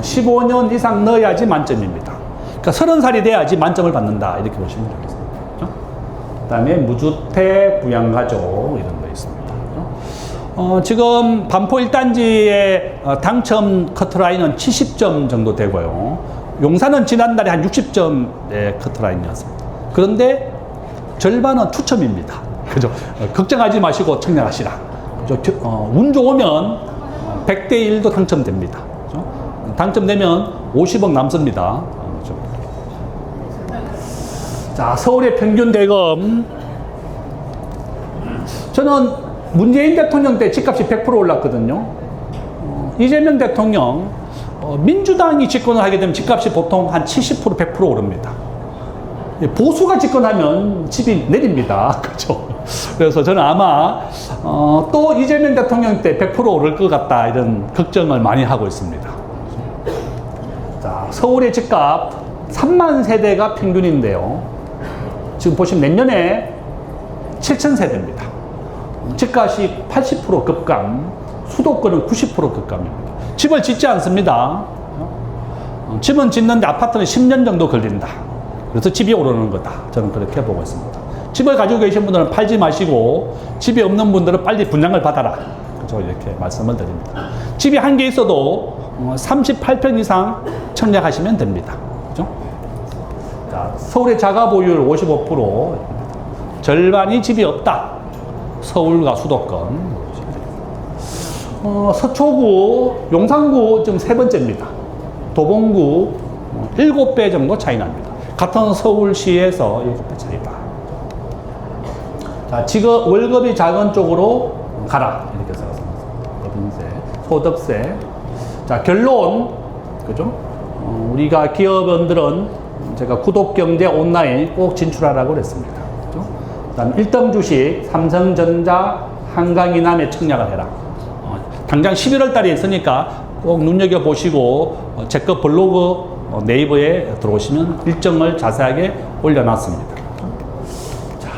15년 이상 넣어야지 만점입니다. 그러니까 30살이 돼야지 만점을 받는다. 이렇게 보시면 되겠습니다. 그죠? 그 다음에 무주택, 부양가족 이런 거 있습니다. 그죠? 지금 반포 1단지의 당첨 커트라인은 70점 정도 되고요. 용산은 지난달에 한 60점의 커트라인이었습니다. 그런데 절반은 추첨입니다. 그죠? 걱정하지 마시고 청약하시라. 그죠? 운 좋으면 100대 1도 당첨됩니다. 그죠? 당첨되면 50억 남습니다. 그죠? 자, 서울의 평균 대금. 저는 문재인 대통령 때 집값이 100% 올랐거든요. 이재명 대통령, 민주당이 집권을 하게 되면 집값이 보통 한 70%, 100% 오릅니다. 보수가 집권하면 집이 내립니다. 그렇죠? 그래서 저는 아마 또 이재명 대통령 때 100% 오를 것 같다 이런 걱정을 많이 하고 있습니다. 자, 서울의 집값 3만 세대가 평균인데요. 지금 보시면 내년에 7천 세대입니다. 집값이 80% 급감, 수도권은 90% 급감입니다. 집을 짓지 않습니다. 집은 짓는데 아파트는 10년 정도 걸린다. 그래서 집이 오르는 거다. 저는 그렇게 보고 있습니다. 집을 가지고 계신 분들은 팔지 마시고 집이 없는 분들은 빨리 분양을 받아라. 그죠? 이렇게 말씀을 드립니다. 집이 한 개 있어도 38평 이상 청약하시면 됩니다. 그죠? 자, 서울의 자가 보유율 55%, 절반이 집이 없다. 서울과 수도권. 서초구, 용산구 지금 3번째입니다. 도봉구 7배 정도 차이 납니다. 같은 서울시에서 7배 차이다. 자, 직업, 월급이 작은 쪽으로 가라. 이렇게 생각합니다. 법인세, 소득세. 자, 결론. 그죠? 우리가 기업원들은 제가 구독경제 온라인 꼭 진출하라고 그랬습니다. 그죠? 그 다음 1등 주식, 삼성전자, 한강이남에 청약을 해라. 당장 11월 달에 있으니까 꼭 눈여겨보시고 제 거 블로그 네이버에 들어오시면 일정을 자세하게 올려놨습니다. 자,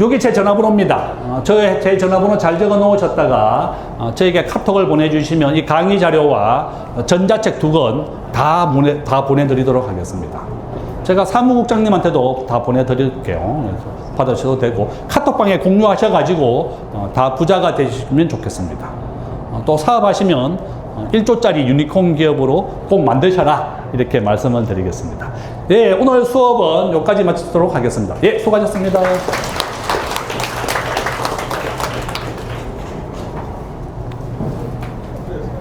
여기 제 전화번호입니다. 제 전화번호 잘 적어 놓으셨다가 저에게 카톡을 보내주시면 이 강의 자료와 전자책 2권 다 보내드리도록 하겠습니다. 제가 사무국장님한테도 다 보내드릴게요. 받으셔도 되고 카톡방에 공유하셔가지고 다 부자가 되시면 좋겠습니다. 또 사업하시면 1조짜리 유니콘 기업으로 꼭 만드셔라 이렇게 말씀을 드리겠습니다. 예, 오늘 수업은 여기까지 마치도록 하겠습니다. 예, 수고하셨습니다.